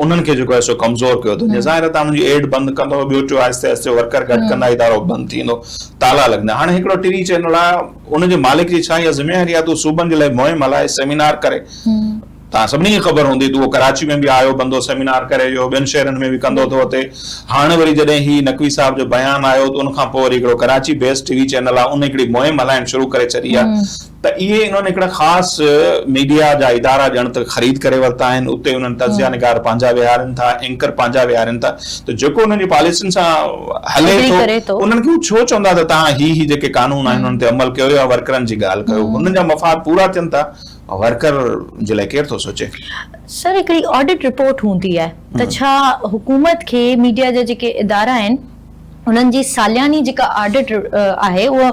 उन्हनि खे जेको आहे सो कमज़ोर कयो थो वञे। ज़ाहिर तव्हां मुंहिंजी एड बंदि कंदो, ॿियो टियों आहिस्ते आहिस्ते वर्कर घटि कंदा, इदारो बंदि थींदो, ताला लॻंदा। हाणे हिकिड़ो टीवी चैनल आहे, उनजे मालिक जी छा इहा ज़िम्मेवारी आहे, तूं सूबनि जे लाइ मुहिम हलाए, सेमिनार करे, तव्हां सभिनी खे ख़बर हूंदी, उहो कराची में बि आयो बंदो सेमिनार करे वियो, ॿियनि शहरनि में बि कंदो थो अचे। हाणे वरी जॾहिं ही नक़वी साहब जो बयानु आयो त उनखां पोइ वरी हिकिड़ो कराची बेस्ड टीवी चैनल आहे, उन हिकिड़ी मुहिम हलाइण शुरू करे छॾी आहे। त इहे इन्हनि हिकिड़ा ख़ासि मीडिया जा इदारा ॼण त ख़रीद करे वरिता आहिनि, उते उन्हनि तज़िया निगार पंहिंजा विहारनि था, एंकर पंहिंजा विहारनि था, त जेको उन्हनि जी पॉलिसियुनि सां हले थो उन्हनि खे छो चवंदा त तव्हां ही जेके कानून आहिनि उन्हनि ते अमल कयो या वर्करनि जी ॻाल्हि कयो, हुननि जा मफ़ाद पूरा थियनि था, वर्कर जे लाइ केरु थो सोचे। सर, हिकिड़ी ऑडिट रिपोर्ट हूंदी आहे त छा हुकूमत खे मीडिया जा जेके इदारा आहिनि उन्हनि जी सालियानी जेका ऑडिट आहे उहा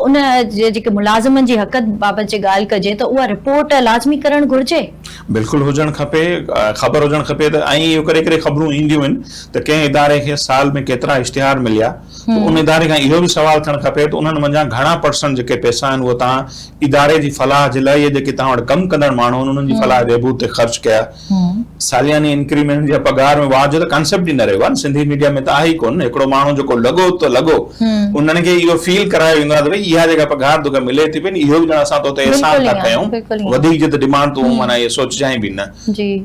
उन जेके मुलाज़िमनि जी हक़ बाबति जी ॻाल्हि कजे त उहा रिपोर्ट लाज़मी करणु घुर्जे? बिल्कुलु हुजणु खपे, ख़बर हुजणु खपे। त ऐं इहो करे ख़बरूं ईंदियूं आहिनि त कंहिं इदारे खे साल में केतिरा इश्तिहार मिलिया, त उन इदारे खां इहो बि सवाल थियणु खपे त उन्हनि मंझां घणा % जेके पैसा आहिनि उहे तव्हां इदारे जी फलाह जे लाइ, या जेके तव्हां वटि कमु कंदड़ माण्हू आहिनि उन्हनि जी फलाह बहबूद ते ख़र्च कया। सालियानी इंक्रीमेंट या पघार में वाह जो त कॉन्सेप्ट ई न रहियो आहे, सिंधी मीडिया में त आहे ई कोन। हिकिड़ो माण्हू जेको लॻो त लॻो, उन्हनि खे इहो फील करायो वेंदो आहे त भई इहा जेका पघार तोखे मिले थी पई, इहो बि ॼण असां तो ते एहसान था कयूं, वधीक जे त डिमांड तूं माना इहे सोचजांइ बि न।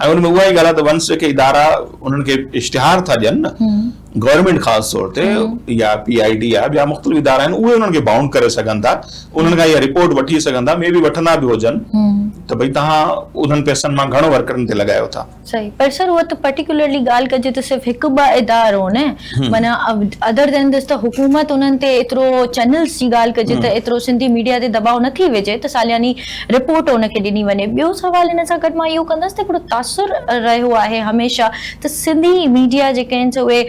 ऐं उन में उहा ई ॻाल्हि आहे त वंस जेके इदारा उन्हनि खे इश्तिहार था ॾियनि न, गवर्नमेंट ख़ासि तौर ते या PID या ॿिया मुख़्तलिफ़ इदारा आहिनि, उहे उन्हनि खे बाउंड करे सघनि था, उन्हनि खां इहा रिपोर्ट वठी सघनि था, मे बि वठंदा बि हुजनि त भई तव्हां उन्हनि पैसनि मां घणो वर्करनि ते लॻायो था। सही, पर सर उहा त पर्टिकुलरली ॻाल्हि कजे त सिर्फ़ु हिकु ॿ इदारो न, माना अदर देन दिस त हुकूमत उन्हनि ते एतिरो चैनल्स जी ॻाल्हि कजे त एतिरो सिंधी मीडिया ते दबाव नथी विझे त सालियानी रिपोर्ट उनखे ॾिनी वञे। ॿियो सवाल हिन सां गॾु मां इहो कंदसि त हिकिड़ो तासुर रहियो आहे हमेशह त सिंधी मीडिया जेके आहिनि उहे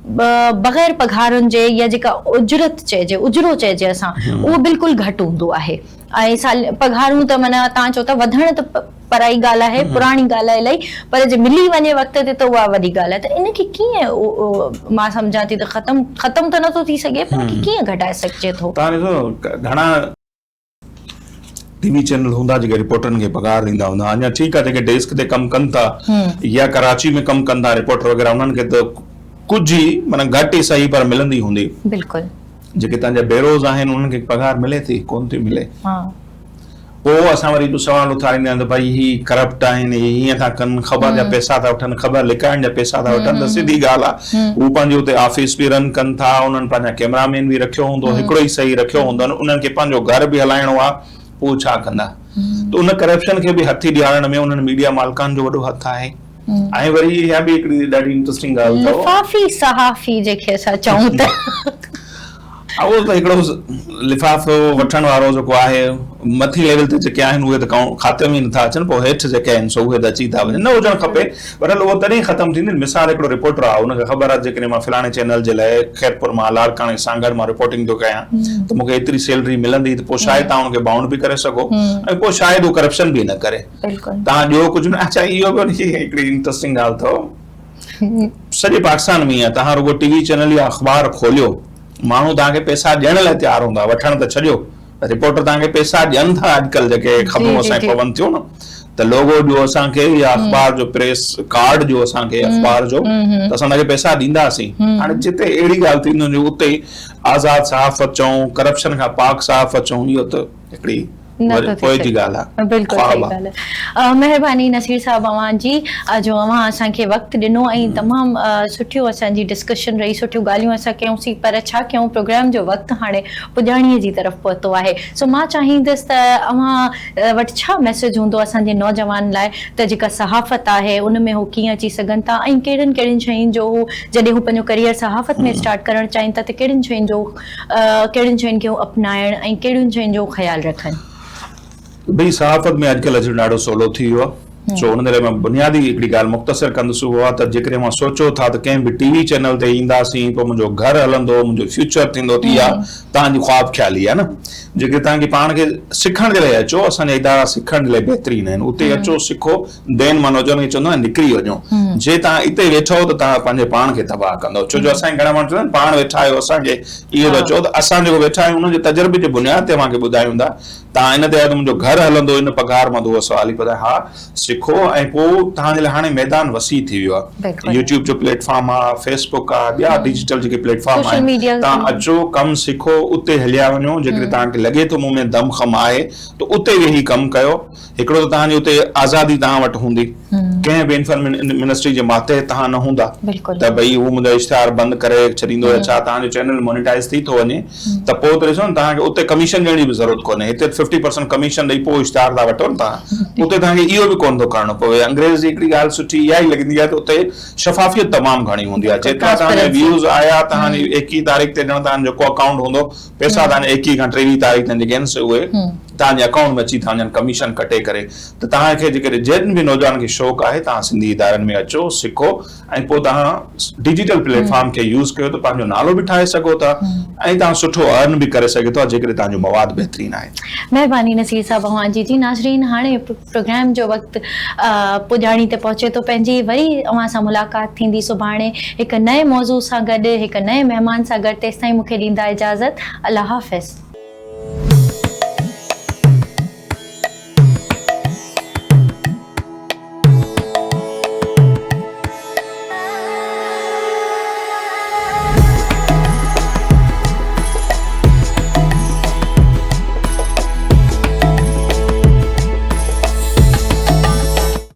बग़ैर पघारुनि जे या जेका उजरत चइजे, उजरो चइजे असां, उहो बिल्कुलु घटि हूंदो आहे। ऐं पघारूं त माना तव्हां चओ था वधण त पराई ॻाल्हि आहे, पुराणी ॻाल्हि आहे इलाही, पर जे मिली वञे वक़्त ते त उहा वॾी ॻाल्हि आहे। त इनखे कीअं मां सम्झां थी त ख़तम त नथो थी सघे, पर कीअं घटाए सघिजे थो? तव्हां ॾिसो घणा टीवी चैनल हूंदा जेके रिपोर्टरनि खे पघार ॾींदा हूंदा, अञा ठीकु आहे जेके डेस्क ते कमु कनि था या कराची में कमु कंदा रिपोर्टर वग़ैरह, उन्हनि खे त कुझु ई माना घटि ई सही पर मिलंदी हूंदी। बिल्कुलु, जेके तव्हांजा बेरोज़ आहिनि उन्हनि खे पघार मिले थी कोन थी मिले। पोइ असां वरी सवाल उथारींदा आहियूं त भई ही करप्ट आहिनि, हीअं था कनि, ख़बर जा पैसा था वठनि, ख़बर लिकाइण जा पैसा था वठनि, त सिधी ॻाल्हि आहे हू पंहिंजे हुते ऑफिस बि रन कनि था, उन्हनि पंहिंजा कैमरामैन बि रखियो हूंदो, हिकिड़ो ई सही रखियो हूंदो, उन्हनि खे पंहिंजो घर बि हलाइणो आहे, पोइ छा कंदा? त उन करप्शन खे बि हथी ॾियारण में उन्हनि मीडिया मालिकान जो वॾो हथु आहे। ऐं वरी इहा बि हिकिड़ी ॾाढी इंट्रेस्टिंग ॻाल्हि अथव, लफ़ाफ़ी सहाफ़ी जेके असां चऊं था, उहो त हिकिड़ो लिफ़ाफ़ो वठण वारो जेको आहे मथी लेवल ते जेके आहिनि उहे त खाते में नथा अचनि, पोइ हेठि जेके आहिनि सो उहे त अची था वञनि, न हुजणु खपे, पर उहो तॾहिं ख़तमु थींदी। मिसाल हिकिड़ो रिपोर्टर आहे, हुनखे ख़बर आहे जेकॾहिं मां फलाणे चैनल जे लाइ खैरपुर मां लाड़काणे सांगड़ मां रिपोर्टिंग थो कयां त मूंखे एतिरी सैलरी मिलंदी, त पोइ शायदि तव्हां हुनखे बाउंड बि करे सघो ऐं पोइ शायदि उहो करप्शन बि न करे, तव्हां ॿियो कुझु न। अच्छा, इहो बि हिकिड़ी इंट्रस्टिंग ॻाल्हि अथव, सॼे पाकिस्तान में आहे, तव्हां रुगो टीवी चैनल या अख़बार खोलियो, माण्हू तव्हांखे पैसा ॾियण लाइ तयारु हूंदा, वठण त छॾियो, रिपोर्टर तव्हांखे पैसा ॾियनि था अॼुकल्ह जेके ख़बरूं असांखे पवनि थियूं न, त लोगो ॾियो असांखे या अख़बार जो प्रेस कार्ड ॾियो असांखे अख़बार जो, त असां तव्हांखे पैसा ॾींदासीं। हाणे जिते अहिड़ी ॻाल्हि थींदी हुजे उते आज़ाद सहाफ़त चऊं, करप्शन खां पाक सहाफ़त चऊं, इहो त हिकिड़ी पोइ जी ॻाल्हि आहे। बिल्कुल सही ॻाल्हि आहे। महिरबानी नसीर साहब अवां जी, जो अवां असांखे वक़्तु ॾिनो ऐं तमामु सुठियूं असांजी डिस्कशन रही, सुठियूं ॻाल्हियूं असां कयूंसीं, पर छा कयूं, प्रोग्राम जो वक़्तु हाणे पुॼाणीअ जी तरफ़ पहुतो आहे। सो मां चाहींदसि त अवां वटि छा मैसेज हूंदो असांजे नौजवान लाइ, त जेका सहाफ़त आहे उन में हू कीअं अची सघनि था ऐं कहिड़ियुनि कहिड़ियुनि शयुनि जो जॾहिं हू पंहिंजो करियर सहाफ़त में स्टार्ट करणु चाहिनि था, त कहिड़ियुनि शयुनि खे हू अपनाइण ऐं कहिड़ियुनि शयुनि जो ख़्यालु रखनि। भई सहाफ़त में अॼुकल्ह अचणु ॾाढो सवलो थी वियो आहे, सो हुन लाइ मां बुनियादी हिकिड़ी ॻाल्हि मुख़्तसिर कंदुसि, उहो आहे त जेकॾहिं मां सोचो था त कंहिं बि टीवी चैनल ते ईंदासीं पोइ मुंहिंजो घर हलंदो, मुंहिंजो फ्यूचर थींदो, इहा तव्हांजी ख़्वाब ख़्याली आहे न। जेके तव्हांखे पाण खे सिखण जे लाइ अचो, असांजा इदारा सिखण जे लाइ बहितरीन आहिनि, उते अचो सिखो, देन मां नौजवान खे चवंदो आहियां निकिरी वञो। जे तव्हां हिते वेठो त तव्हां पंहिंजे पाण खे तबाह कंदो, छो जो असांखे घणा माण्हू चवंदा आहिनि पाण वेठा आहियो, असांखे इहो था चओ, त असां जेको वेठा आहियूं उनजे तजुर्बे जे बुनियाद ते तव्हांखे ॿुधायूं था, तव्हां इन ते आयो त मुंहिंजो घर हलंदो, इन पघार मां उहो सवाल ई पता, हा सिखो ऐं पोइ तव्हांजे लाइ हाणे मैदान वसी थी वियो आहे, यूट्यूब जो प्लेटफॉर्म आहे, फेसबुक आहे, ॿिया डिजिटल जेके प्लेटफॉर्म आहिनि, तव्हां अचो कमु सिखो, उते हलिया वञो, जेकॾहिं तव्हांखे लॻे थो मूं में दमख़म आहे त उते वेही कमु कयो। हिकिड़ो त तव्हांजी उते आज़ादी तव्हां वटि हूंदी, कंहिं बि मिनिस्ट्री जे माथे तव्हां न हूंदा त भई हू मुंहिंजो इश्तिहार बंदि करे छॾींदो या छा, तव्हांजो चैनल मोनिटाइज़ थी थो वञे त पोइ त ॾिसो न, तव्हांखे उते कमीशन ॾियण जी बि ज़रूरत कोन्हे, हिते 50% कमीशन ॾेई पोइ इश्तिहार था वठो न तव्हां, उते तव्हांखे इहो बि कोन थो करणो पवे। अंग्रेज़ जी हिकिड़ी ॻाल्हि सुठी इहा ई लॻंदी आहे त उते शफ़ाफ़ियत तमामु घणी हूंदी आहे, जेतिरा तव्हांजा व्यूज़ आया, तव्हांजी 21 तारीख़ ते ॼण तव्हांजो जेको अकाउंट हूंदो, पैसा तव्हांजे 21 खां 23 तारीख़ ताईं जेके आहिनि उहे तव्हांजे अकाउंट में अची था वञनि कमीशन कटे करे। त तव्हांखे जेकॾहिं जिन बि नौजवान खे शौक़ु आहे, तव्हां सिंधी इदारनि में अचो, सिखो ऐं पोइ तव्हां डिजिटल प्लेटफॉर्म खे यूज़ कयो त पंहिंजो नालो बि ठाहे सघो था ऐं तव्हां सुठो अर्न बि करे सघो था, जेकॾहिं तव्हांजो मवाद बहितरीन आहे। महिरबानी नसीर साहब अवां जी। नाज़रीन, हाणे प्रोग्राम जो वक़्तु पुॼाणी ते पहुचे थो पंहिंजी, वरी अवां सां मुलाक़ात थींदी सुभाणे हिकु नए मौज़ू सां गॾु, हिकु नए महिमान सां गॾु। तेसिताईं मूंखे ॾींदा इजाज़त। अल्लाह हाफ़िज़।